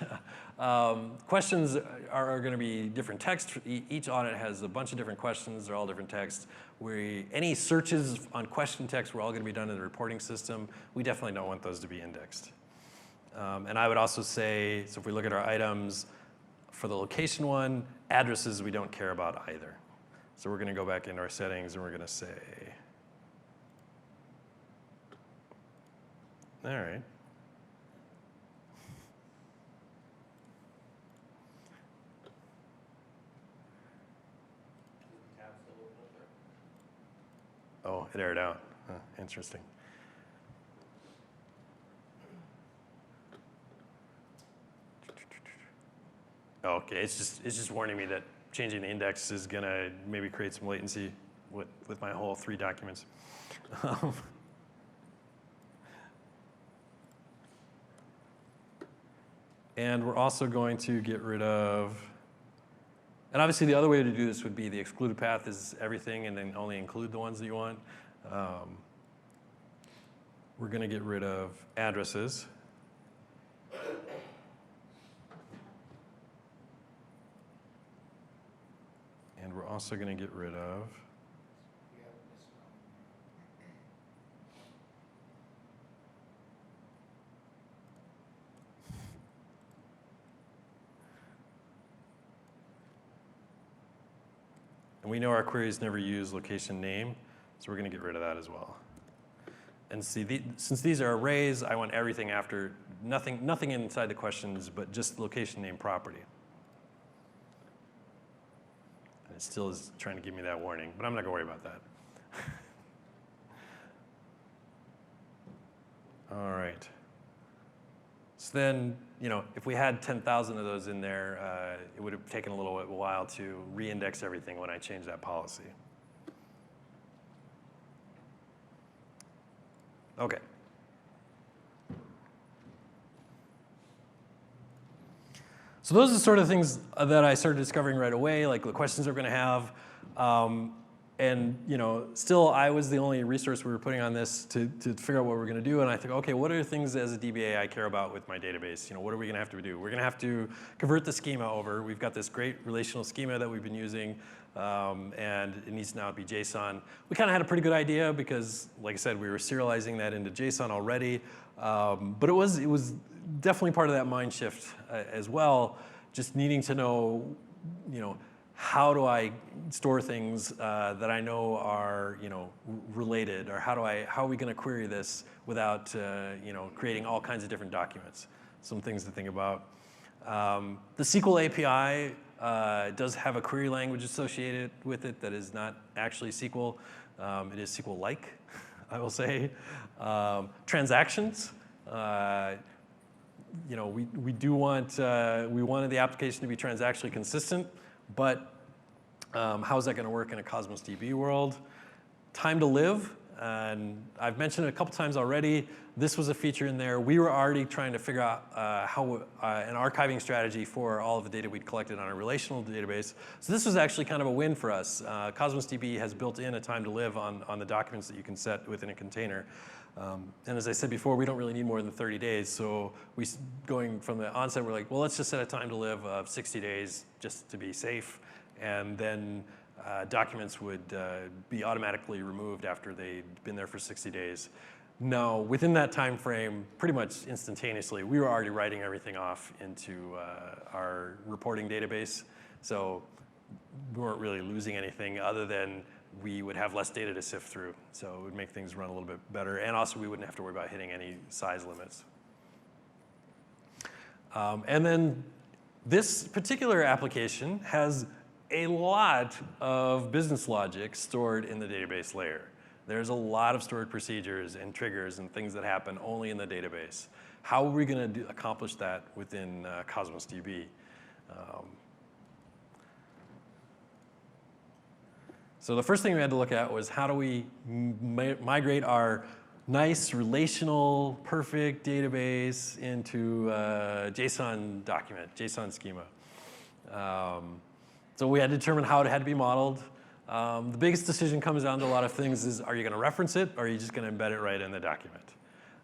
Speaker 1: Questions are going to be different text. Each audit has a bunch of different questions. They're all different text. Any searches on question text were all going to be done in the reporting system. We definitely don't want those to be indexed. And I would also say, so if we look at our items, for the location one, addresses we don't care about either. So we're going to go back into our settings and we're going to say, all right. Oh, it aired out. Huh, interesting. Oh, okay, it's just warning me that changing the index is gonna maybe create some latency with my whole 3 documents. And we're also going to get rid of, and obviously the other way to do this would be the excluded path is everything and then only include the ones that you want. We're going to get rid of addresses. And we're also going to get rid of and we know our queries never use location name, so we're going to get rid of that as well. And see, since these are arrays, I want everything after, nothing inside the questions, but just location name property. And it still is trying to give me that warning, but I'm not going to worry about that. All right. So then, if we had 10,000 of those in there, it would have taken a little while to re-index everything when I changed that policy. Okay. So those are the sort of things that I started discovering right away, like the questions we're going to have. And still I was the only resource we were putting on this to figure out what we're going to do. And I think, okay, what are the things as a DBA I care about with my database? What are we going to have to do? We're going to have to convert the schema over. We've got this great relational schema that we've been using, and it needs to now be JSON. We kind of had a pretty good idea because, like I said, we were serializing that into JSON already. But it was definitely part of that mind shift as well, just needing to know, how do I store things that I know are related, or how are we going to query this without creating all kinds of different documents? Some things to think about. The SQL API does have a query language associated with it that is not actually SQL. It is SQL-like, I will say. Transactions. We do want we wanted the application to be transactionally consistent. But how is that going to work in a Cosmos DB world? Time to live, and I've mentioned it a couple times already. This was a feature in there. We were already trying to figure out how an archiving strategy for all of the data we'd collected on a relational database. So this was actually kind of a win for us. Cosmos DB has built in a time to live on the documents that you can set within a container. And as I said before, we don't really need more than 30 days. So going from the onset, we're like, well, let's just set a time to live of 60 days just to be safe. And then documents would be automatically removed after they'd been there for 60 days. Now, within that time frame, pretty much instantaneously, we were already writing everything off into our reporting database. So we weren't really losing anything other than we would have less data to sift through. So it would make things run a little bit better. And also, we wouldn't have to worry about hitting any size limits. And then this particular application has a lot of business logic stored in the database layer. There's a lot of stored procedures and triggers and things that happen only in the database. How are we going to accomplish that within Cosmos DB? So the first thing we had to look at was how do we migrate our nice, relational, perfect database into a JSON document, JSON schema. So we had to determine how it had to be modeled. The biggest decision comes down to a lot of things is, are you going to reference it, or are you just going to embed it right in the document?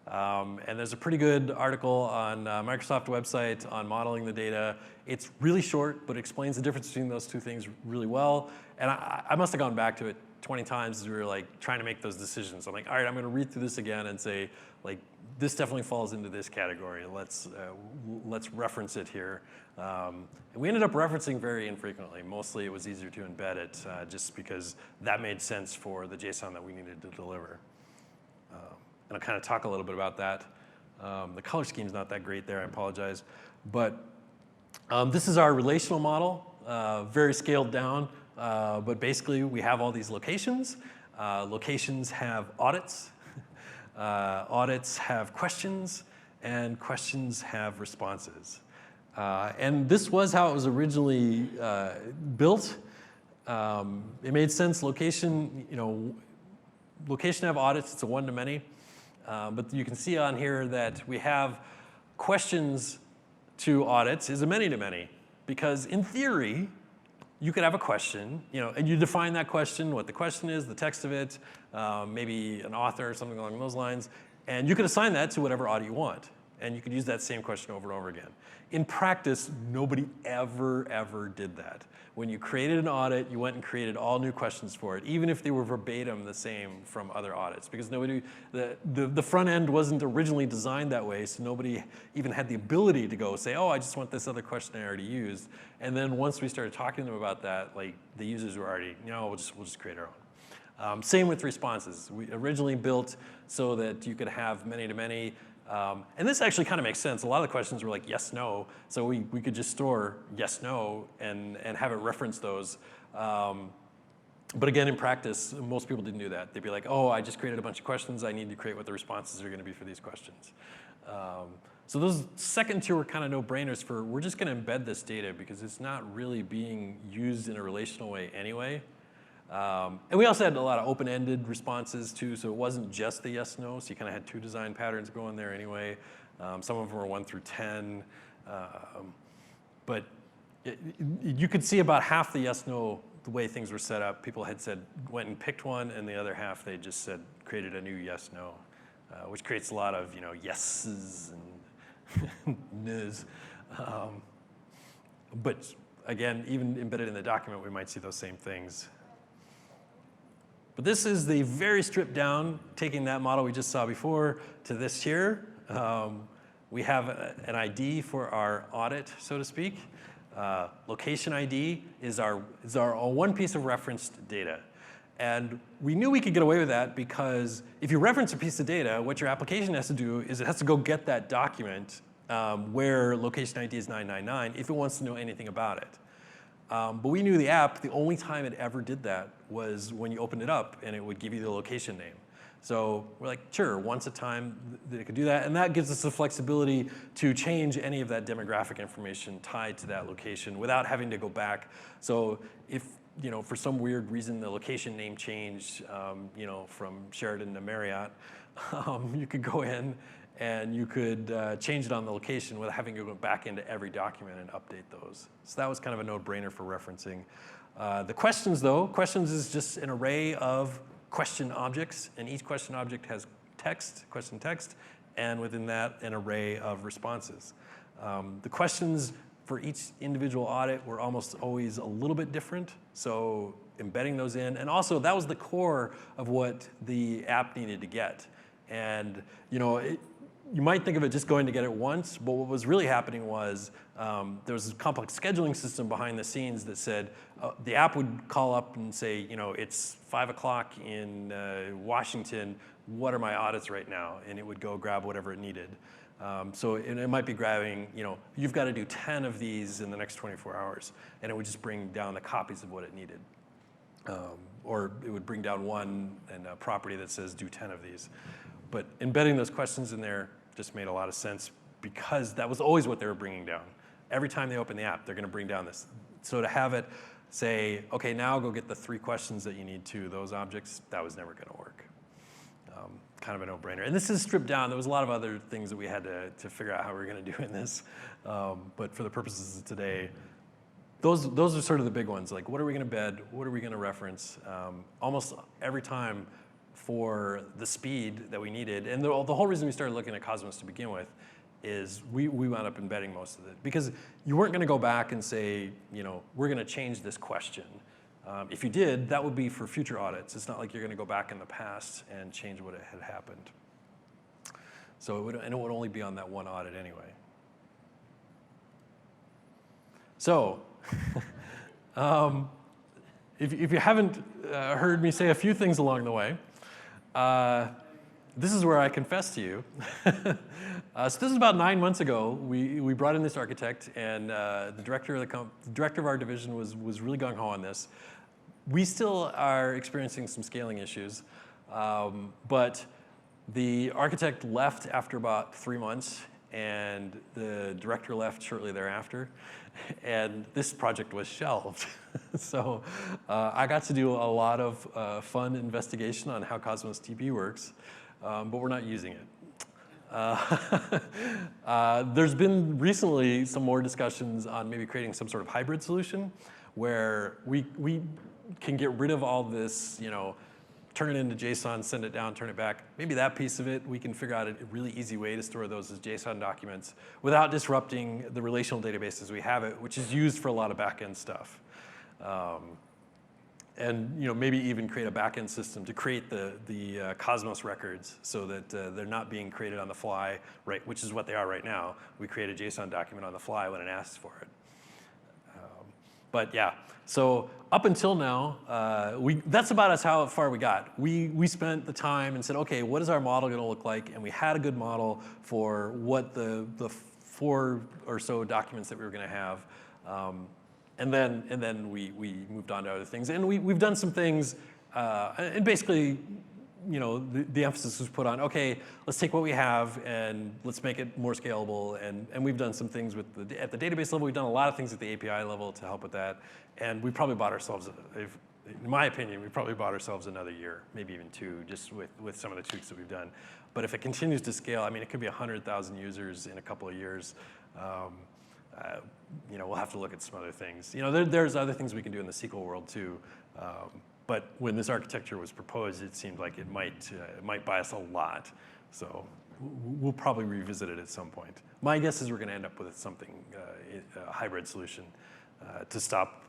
Speaker 1: And there's a pretty good article on Microsoft website on modeling the data. It's really short, but explains the difference between those two things really well. And I must have gone back to it 20 times as we were trying to make those decisions. I'm like, all right, I'm going to read through this again and say, this definitely falls into this category. Let's reference it here. And we ended up referencing very infrequently. Mostly it was easier to embed it just because that made sense for the JSON that we needed to deliver. And I'll kind of talk a little bit about that. The color scheme's not that great there, I apologize. But this is our relational model, very scaled down. But basically, we have all these locations. Locations have audits. Audits have questions, and questions have responses. And this was how it was originally built. It made sense. Location have audits. It's a one-to-many. But you can see on here that we have questions to audits is a many-to-many, because in theory, you could have a question, and you define that question, what the question is, the text of it, maybe an author or something along those lines, and you could assign that to whatever audit you want, and you could use that same question over and over again. In practice, nobody ever did that. When you created an audit, you went and created all new questions for it, even if they were verbatim the same from other audits, because the front end wasn't originally designed that way, so nobody even had the ability to go say, oh, I just want this other question I already used. And then once we started talking to them about that, like the users were already, we'll just create our own. Same with responses. We originally built so that you could have many-to-many. And this actually kind of makes sense. A lot of the questions were like yes, no. So we could just store yes, no and have it reference those. But again, in practice, most people didn't do that. They'd be like, oh, I just created a bunch of questions. I need to create what the responses are going to be for these questions. So those second tier were kind of no-brainers for we're just going to embed this data because it's not really being used in a relational way anyway. And we also had a lot of open-ended responses too, so it wasn't just the yes, no, so you kind of had two design patterns going there anyway. Some of them were 1 through 10. But you could see about half the yes, no, the way things were set up, people had said, went and picked one, and the other half they just said, created a new yes, no, which creates a lot of, yeses and nos. But again, even embedded in the document, we might see those same things. But this is the very stripped down, taking that model we just saw before to this here. We have an ID for our audit, so to speak. Location ID is our one piece of referenced data. And we knew we could get away with that because if you reference a piece of data, what your application has to do is it has to go get that document where location ID is 999 if it wants to know anything about it. But we knew the app, the only time it ever did that was when you opened it up and it would give you the location name. So we're like, sure, once a time it could do that. And that gives us the flexibility to change any of that demographic information tied to that location without having to go back. So if, for some weird reason the location name changed, from Sheraton to Marriott, you could go in and you could change it on the location without having to go back into every document and update those. So that was kind of a no-brainer for referencing. The questions, though, questions is just an array of question objects, and each question object has text, question text, and within that, an array of responses. The questions for each individual audit were almost always a little bit different, so embedding those in, and also that was the core of what the app needed to get. And you might think of it just going to get it once, but what was really happening was there was a complex scheduling system behind the scenes that said the app would call up and say, it's 5 o'clock in Washington, what are my audits right now? And it would go grab whatever it needed. So it might be grabbing, you've got to do 10 of these in the next 24 hours, and it would just bring down the copies of what it needed. Or it would bring down one and a property that says do 10 of these. But embedding those questions in there just made a lot of sense because that was always what they were bringing down. Every time they open the app, they're going to bring down this. So to have it say, okay, now go get the 3 questions that you need to those objects, that was never going to work. Kind of a no-brainer. And this is stripped down. There was a lot of other things that we had to figure out how we were going to do in this. But for the purposes of today, those are sort of the big ones. Like, what are we going to embed? What are we going to reference? Almost every time for the speed that we needed. And the whole reason we started looking at Cosmos to begin with is we wound up embedding most of it. Because you weren't going to go back and say, we're going to change this question. If you did, that would be for future audits. It's not like you're going to go back in the past and change what had happened. So it would only be on that one audit anyway. So if you haven't heard me say a few things along the way, this is where I confess to you. So this is about 9 months ago. We brought in this architect, and the director of our division was really gung-ho on this. We still are experiencing some scaling issues, but the architect left after about 3 months, and the director left shortly thereafter, and this project was shelved. So I got to do a lot of fun investigation on how Cosmos DB works, but we're not using it. There's been recently some more discussions on maybe creating some sort of hybrid solution where we can get rid of all this, turn it into JSON, send it down, turn it back. Maybe that piece of it, we can figure out a really easy way to store those as JSON documents without disrupting the relational database as we have it, which is used for a lot of back-end stuff. And maybe even create a back-end system to create the Cosmos records so that they're not being created on the fly, right? Which is what they are right now. We create a JSON document on the fly when it asks for it. But yeah, so up until now, that's about how far we got. We spent the time and said, okay, what is our model going to look like? And we had a good model for what the 4 or so documents that we were going to have. And then we moved on to other things. And we've done some things, and basically, the emphasis was put on, okay, let's take what we have and let's make it more scalable. And we've done some things at the database level. We've done a lot of things at the API level to help with that. And we probably bought ourselves, in my opinion, we probably bought ourselves another year, maybe even 2, just with some of the tweaks that we've done. But if it continues to scale, I mean, it could be 100,000 users in a couple of years. We'll have to look at some other things. There's other things we can do in the SQL world too. But when this architecture was proposed, it seemed like it might buy us a lot. So we'll probably revisit it at some point. My guess is we're going to end up with something, a hybrid solution, to stop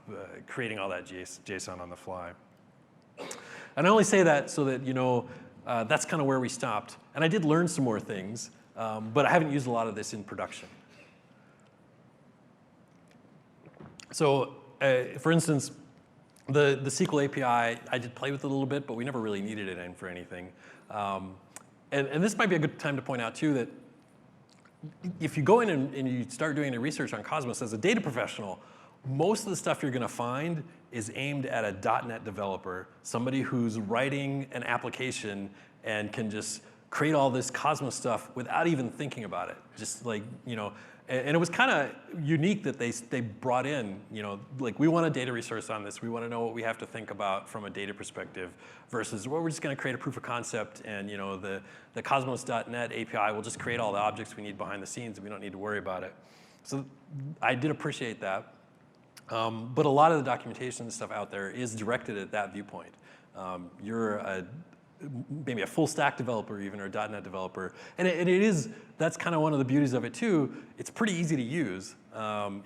Speaker 1: creating all that JSON on the fly. And I only say that so that that's kind of where we stopped. And I did learn some more things, but I haven't used a lot of this in production. So, for instance, the SQL API, I did play with it a little bit, but we never really needed it in for anything. And this might be a good time to point out, too, that if you go in and you start doing the research on Cosmos as a data professional, most of the stuff you're going to find is aimed at a .NET developer, somebody who's writing an application and can just create all this Cosmos stuff without even thinking about it. Just like, and it was kind of unique that they brought in, like we want a data resource on this. We want to know what we have to think about from a data perspective versus, well, we're just going to create a proof of concept and, the Cosmos.NET API will just create all the objects we need behind the scenes and we don't need to worry about it. So I did appreciate that. But a lot of the documentation and stuff out there is directed at that viewpoint. You're maybe a full stack developer even, or a .NET developer. And that's kind of one of the beauties of it too. It's pretty easy to use.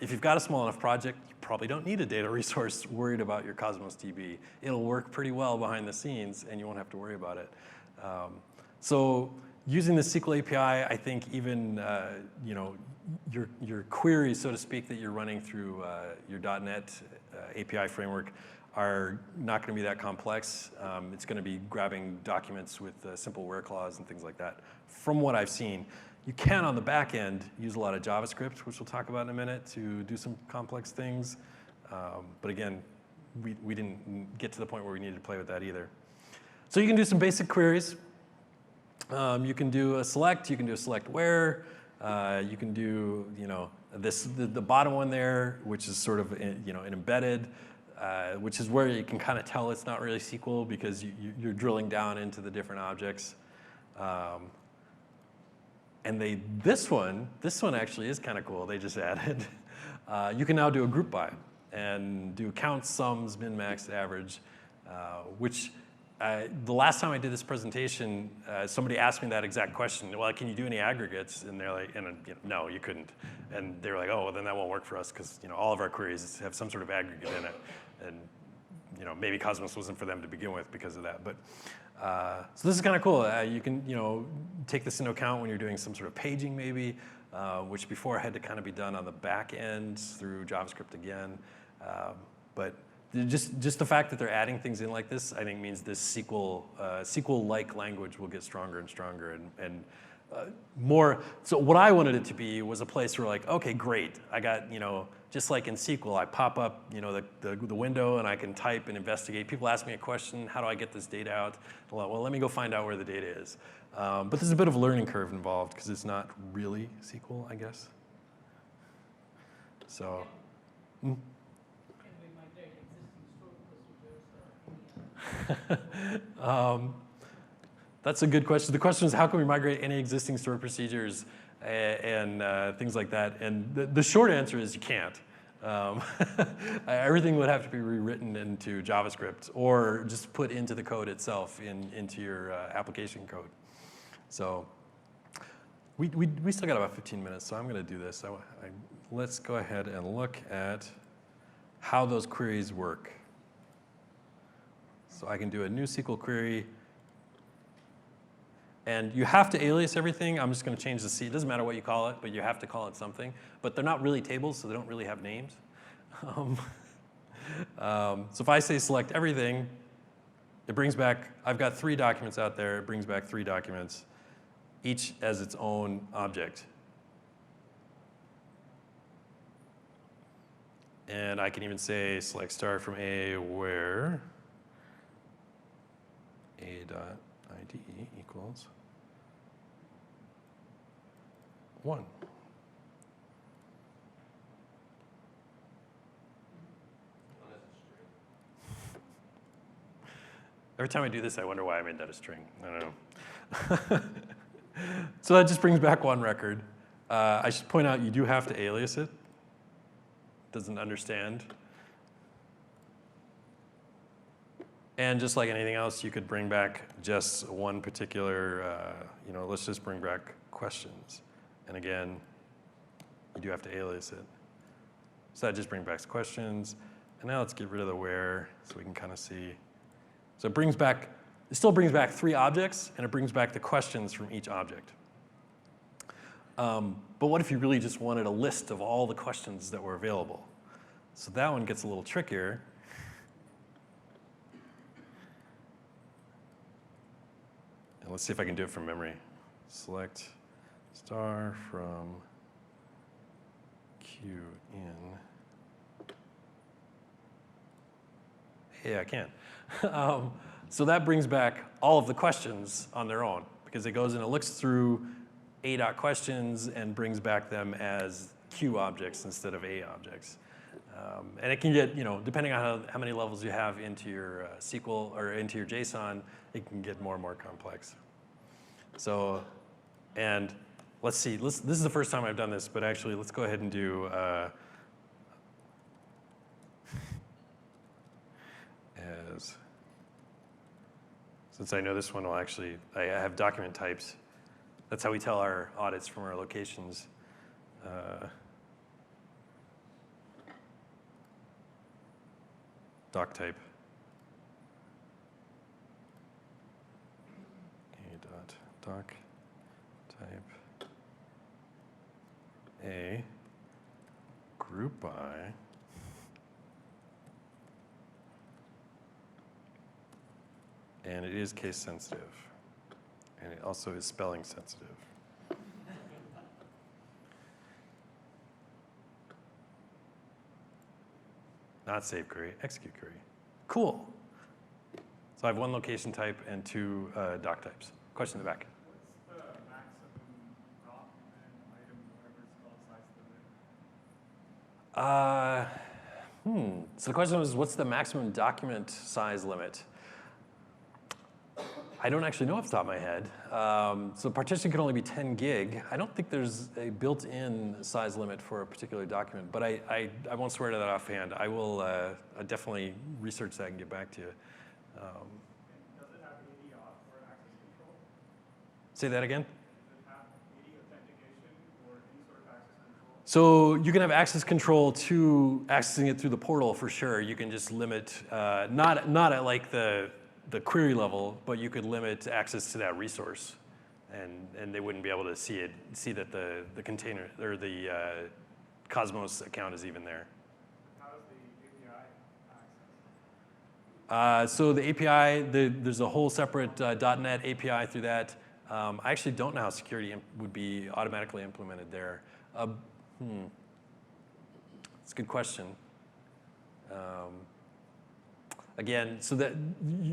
Speaker 1: If you've got a small enough project, you probably don't need a data resource worried about your Cosmos DB. It'll work pretty well behind the scenes and you won't have to worry about it. So using the SQL API, I think even, your queries, so to speak, that you're running through your .NET API framework are not going to be that complex. It's going to be grabbing documents with simple where clause and things like that. From what I've seen, you can on the back end use a lot of JavaScript, which we'll talk about in a minute, to do some complex things. But again, we didn't get to the point where we needed to play with that either. So you can do some basic queries. You can do a select. You can do a select where. You can do the bottom one there, which is sort of an embedded. Which is where you can kind of tell it's not really SQL because you're drilling down into the different objects. And this one actually is kind of cool. They just added. You can now do a group by and do counts, sums, min, max, average, which the last time I did this presentation, somebody asked me that exact question. Well, can you do any aggregates? And they're like, no, you couldn't. And they were like, oh, well, then that won't work for us because all of our queries have some sort of aggregate in it. And maybe Cosmos wasn't for them to begin with because of that. But so this is kind of cool. You can take this into account when you're doing some sort of paging maybe, which before had to kind of be done on the back end through JavaScript again. But just the fact that they're adding things in like this, I think means this SQL-like language will get stronger and stronger and more. So what I wanted it to be was a place where like, okay, great. I got, just like in SQL, I pop up, the window and I can type and investigate. People ask me a question, how do I get this data out? Well, let me go find out where the data is. But there's a bit of a learning curve involved because it's not really SQL, I guess. So. That's a good question. The question is, how can we migrate any existing stored procedures and things like that? And the short answer is you can't. Everything would have to be rewritten into JavaScript or just put into the code itself into your application code. So we still got about 15 minutes, so I'm going to do this. Let's go ahead and look at how those queries work. So I can do a new SQL query. And you have to alias everything. I'm just going to change the C. It doesn't matter what you call it, but you have to call it something. But they're not really tables, so they don't really have names. So if I say select everything, it brings back, I've got 3 documents out there. It brings back 3 documents, each as its own object. And I can even say select star from A where a.id equals 1. Every time I do this, I wonder why I made that a string. I don't know. So that just brings back 1 record. I should point out you do have to alias it. Doesn't understand. And just like anything else, you could bring back just one particular, let's just bring back questions. And again, you do have to alias it. So that just brings back questions. And now let's get rid of the where so we can kind of see. So it still brings back 3 objects, and it brings back the questions from each object. But what if you really just wanted a list of all the questions that were available? So that one gets a little trickier. And let's see if I can do it from memory. Select star from Q in. Yeah, I can. So that brings back all of the questions on their own, because it goes and it looks through a.questions and brings back them as Q objects instead of A objects. And it can get, depending on how many levels you have into your SQL or into your JSON, it can get more and more complex. So, and let's see, this is the first time I've done this, but actually let's go ahead and do since I know this one will actually, I have document types. That's how we tell our audits from our locations. Doc type. A.doc type A group by and it is case sensitive, and it also is spelling sensitive. Not save query, execute query. Cool. So I have 1 location type and 2 doc types. Question in the back.
Speaker 3: What's the maximum document item, whatever it's called, size limit?
Speaker 1: So the question was, what's the maximum document size limit? I don't actually know off the top of my head. So partition can only be 10 gig. I don't think there's a built-in size limit for a particular document, but I won't swear to that offhand. I will definitely research that and get back to you.
Speaker 3: Does it have AD auth or access control?
Speaker 1: Say that again?
Speaker 3: Does it have AD authentication or any sort of access control?
Speaker 1: So you can have access control to accessing it through the portal for sure. You can just limit, not at like the query level, but you could limit access to that resource, and they wouldn't be able to see that the container or the Cosmos account is even there.
Speaker 3: How does the API access?
Speaker 1: So the API, there's a whole separate .NET API through that. I actually don't know how security would be automatically implemented there. It's a good question. Again, so that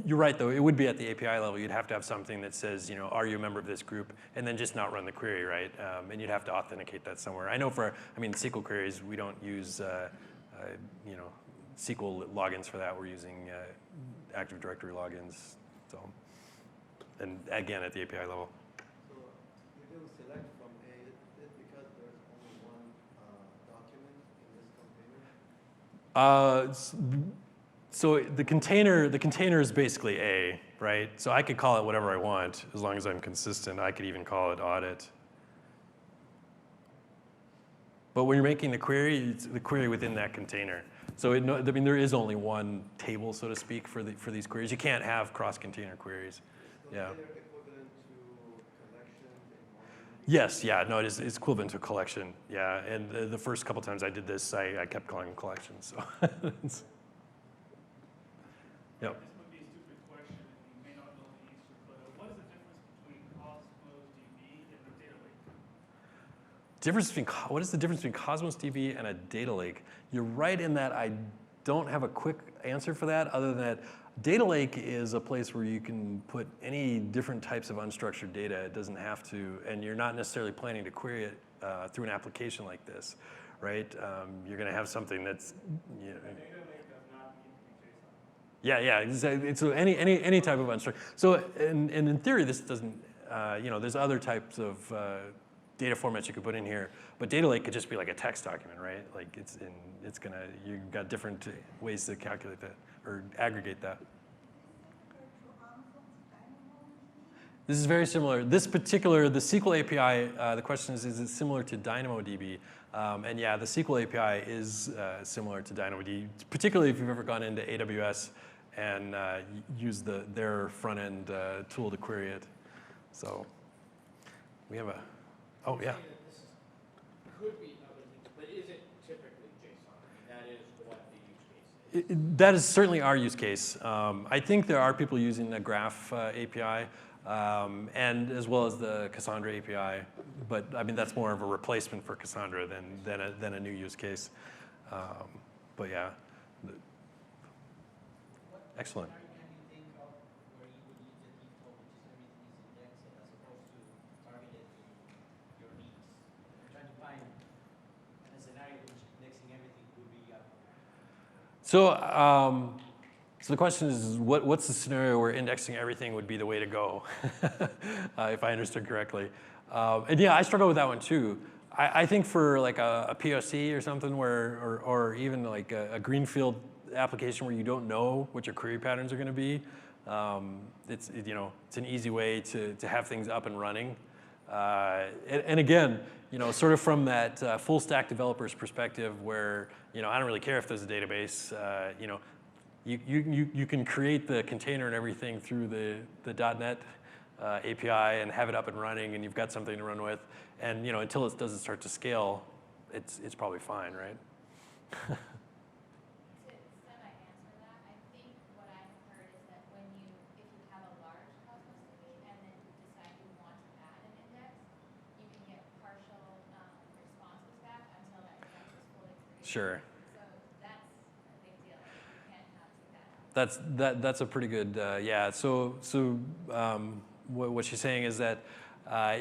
Speaker 1: you're right though. It would be at the API level. You'd have to have something that says, are you a member of this group, and then just not run the query, right? And you'd have to authenticate that somewhere. I know SQL queries, we don't use, SQL logins for that. We're using Active Directory logins. So, and again at the API level.
Speaker 4: So you do select from A, is because there's only one document in this container?
Speaker 1: So the container is basically A, right? So I could call it whatever I want as long as I'm consistent. I could even call it audit. But when you're making the query, it's the query within that container. So I mean, there is only one table, so to speak, for these queries. You can't have cross-container queries. Yeah.
Speaker 4: Is container equivalent to collection in MongoDB?
Speaker 1: Yes, yeah, no, it's equivalent to a collection. Yeah, and the first couple times I did this, I kept calling them collections. So. Yep.
Speaker 3: This might be a stupid question, and you may not know the answer, but what is the difference between Cosmos DB and the data lake?
Speaker 1: What is the difference between Cosmos DB and a data lake? You're right in that I don't have a quick answer for that, other than that data lake is a place where you can put any different types of unstructured data. It doesn't have to, and you're not necessarily planning to query it through an application like this, right? You're going to have something that's, you know,
Speaker 3: A data lake does not need to be JSON.
Speaker 1: yeah, exactly. So any type of unstructured. So and in theory, this doesn't. There's other types of data formats you could put in here, but data lake could just be like a text document, right? Like you've got different ways to calculate that or aggregate that. This is very similar. The SQL API, the question is it similar to DynamoDB? And yeah, the SQL API is similar to DynamoDB, particularly if you've ever gone into AWS and used their front-end tool to query it. So we have a, oh yeah.
Speaker 5: This could be other things, but is it typically JSON? I mean, that is what the use case is.
Speaker 1: That is certainly our use case. I think there are people using the Graph API, and as well as the Cassandra API, but I mean that's more of a replacement for Cassandra than a new use case. But yeah, excellent.
Speaker 5: What can you think of where you would use the default, which is everything is indexed, as opposed to targeted to your needs? I'm trying to find a scenario in which indexing everything would be up.
Speaker 1: So the question is, what's the scenario where indexing everything would be the way to go, if I understood correctly? And yeah, I struggle with that one too. I think for like a POC or something or even like a greenfield application where you don't know what your query patterns are going to be, it's an easy way to have things up and running. And again, sort of from that full stack developer's perspective where, I don't really care if there's a database, you can create the container and everything through the .NET API and have it up and running, and you've got something to run with. And until it doesn't start to scale, it's probably fine, right?
Speaker 6: To semi-answer that, I think what I've heard is that if you have a large Cosmos DB and then you decide you want to add an index, you can get partial responses back until that index is fully created.
Speaker 1: Sure.
Speaker 6: So that's a big deal. You can't not do that.
Speaker 1: That's a pretty good, yeah. So what she's saying is that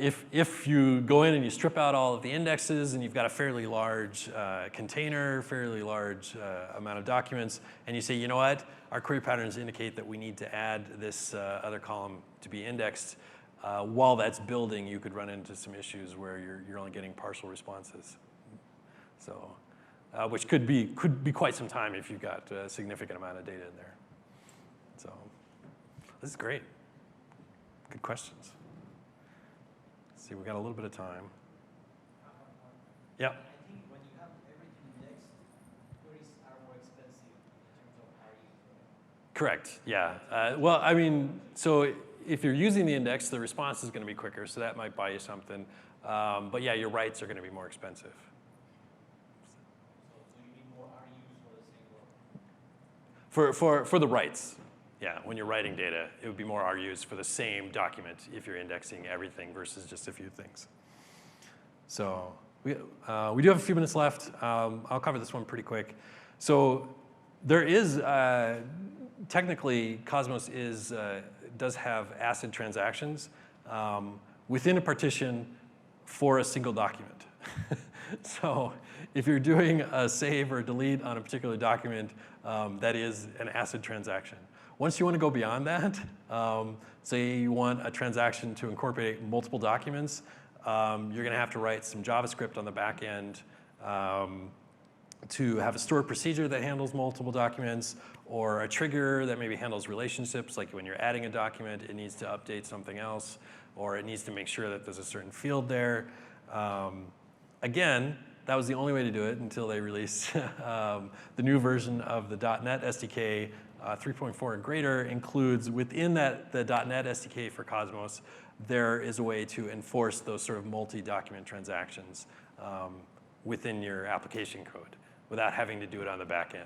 Speaker 1: if you go in and you strip out all of the indexes and you've got a fairly large container, fairly large amount of documents, and you say, you know what, our query patterns indicate that we need to add this other column to be indexed, while that's building, you could run into some issues where you're only getting partial responses. So, which could be quite some time if you've got a significant amount of data in there. So, this is great. Good questions. Let's see, we got a little bit of time. Yeah.
Speaker 5: I think when you have everything indexed, queries are more expensive in terms of RE.
Speaker 1: Correct, yeah. Well, I mean, so if you're using the index, the response is going to be quicker, so that might buy you something. But yeah, your writes are going to be more expensive.
Speaker 5: So you need more RUs for the same work?
Speaker 1: For the writes, yeah. When you're writing data, it would be more RUs for the same document if you're indexing everything versus just a few things. So we do have a few minutes left. I'll cover this one pretty quick. So there is, technically, Cosmos does have ACID transactions within a partition for a single document. So if you're doing a save or delete on a particular document, that is an ACID transaction. Once you want to go beyond that, say you want a transaction to incorporate multiple documents, you're going to have to write some JavaScript on the back end to have a stored procedure that handles multiple documents, or a trigger that maybe handles relationships, like when you're adding a document, it needs to update something else, or it needs to make sure that there's a certain field there. Again, that was the only way to do it until they released the new version of the .NET SDK. 3.4 and greater includes, within that, the .NET SDK for Cosmos, there is a way to enforce those sort of multi-document transactions within your application code without having to do it on the back end.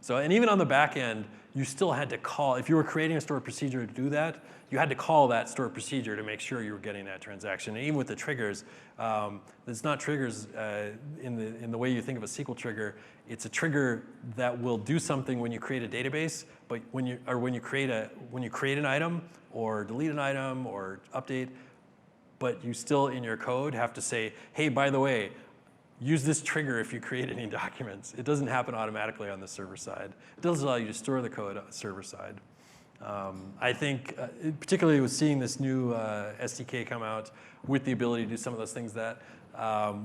Speaker 1: So, and even on the back end, you still had to call, if you were creating a stored procedure to do that, you had to call that stored procedure to make sure you were getting that transaction. And even with the triggers, it's not triggers in the way you think of a SQL trigger. It's a trigger that will do something when you create a database, but when you create an item or delete an item or update, but you still in your code have to say, hey, by the way, use this trigger if you create any documents. It doesn't happen automatically on the server side. It does allow you to store the code on the server side. I think, particularly with seeing this new SDK come out with the ability to do some of those things, that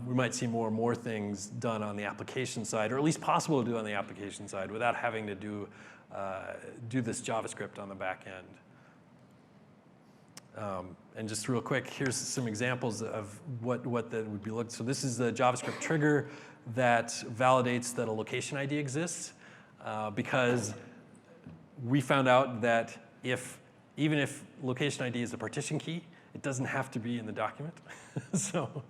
Speaker 1: we might see more and more things done on the application side, or at least possible to do on the application side without having to do this JavaScript on the back end. And just real quick, here's some examples of what that would be looked. So this is the JavaScript trigger that validates that a location ID exists, because we found out that even if location ID is a partition key, it doesn't have to be in the document. So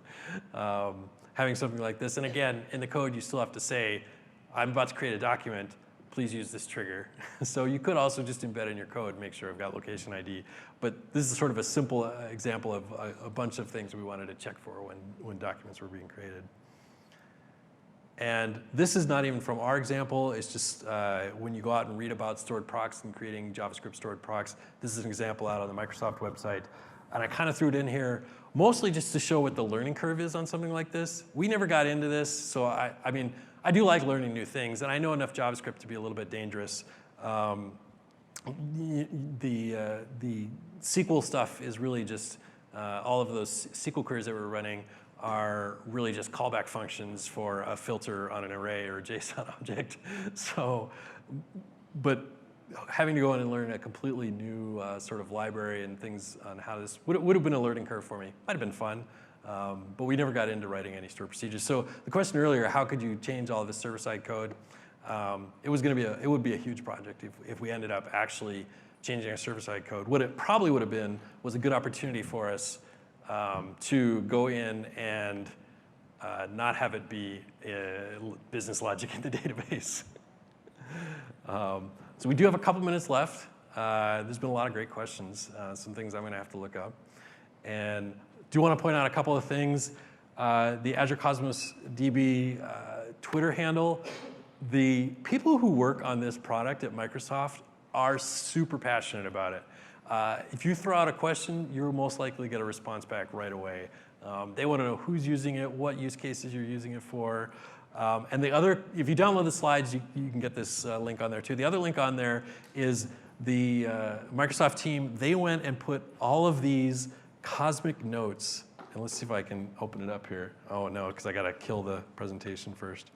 Speaker 1: having something like this, and again, in the code, you still have to say, I'm about to create a document, please use this trigger. So you could also just embed in your code, make sure I've got location ID. But this is sort of a simple example of a bunch of things we wanted to check for when documents were being created. And this is not even from our example. It's just when you go out and read about stored procs and creating JavaScript stored procs, this is an example out on the Microsoft website. And I kind of threw it in here, mostly just to show what the learning curve is on something like this. We never got into this, so I mean, I do like learning new things, and I know enough JavaScript to be a little bit dangerous. The SQL stuff is really just, all of those SQL queries that we're running are really just callback functions for a filter on an array or a JSON object. So, but having to go in and learn a completely new sort of library and things on how this would have been a learning curve for me. Might have been fun, but we never got into writing any stored procedures. So the question earlier, how could you change all of this server-side code? It would be a huge project if we ended up actually changing our server-side code. What it probably would have been was a good opportunity for us to go in and not have it be business logic in the database. So we do have a couple minutes left. There's been a lot of great questions, some things I'm going to have to look up. And do want to point out a couple of things. The Azure Cosmos DB Twitter handle, the people who work on this product at Microsoft are super passionate about it. If you throw out a question, you'll most likely get a response back right away. They want to know who's using it, what use cases you're using it for. And the other, if you download the slides, you can get this link on there too. The other link on there is the Microsoft team. They went and put all of these cosmic notes, and let's see if I can open it up here. Oh no, because I got to kill the presentation first.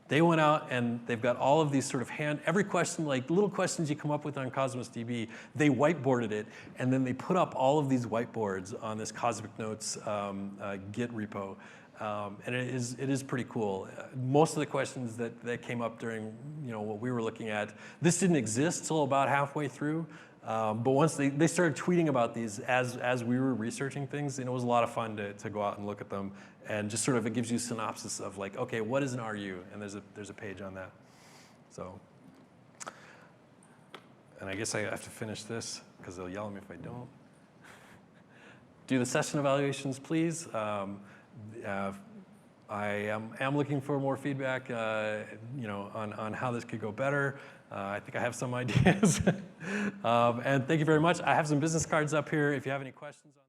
Speaker 1: They went out and they've got all of these sort of every question, like little questions you come up with on Cosmos DB, they whiteboarded it, and then they put up all of these whiteboards on this Cosmic Notes Git repo. And it is pretty cool. Most of the questions that came up during what we were looking at, this didn't exist till about halfway through. But once they started tweeting about these as we were researching things, and it was a lot of fun to go out and look at them, and just sort of it gives you a synopsis of like, okay, what is an RU? And there's a page on that. So, and I guess I have to finish this because they'll yell at me if I don't. Do the session evaluations, please. I am looking for more feedback, on how this could go better. I think I have some ideas. And thank you very much. I have some business cards up here if you have any questions on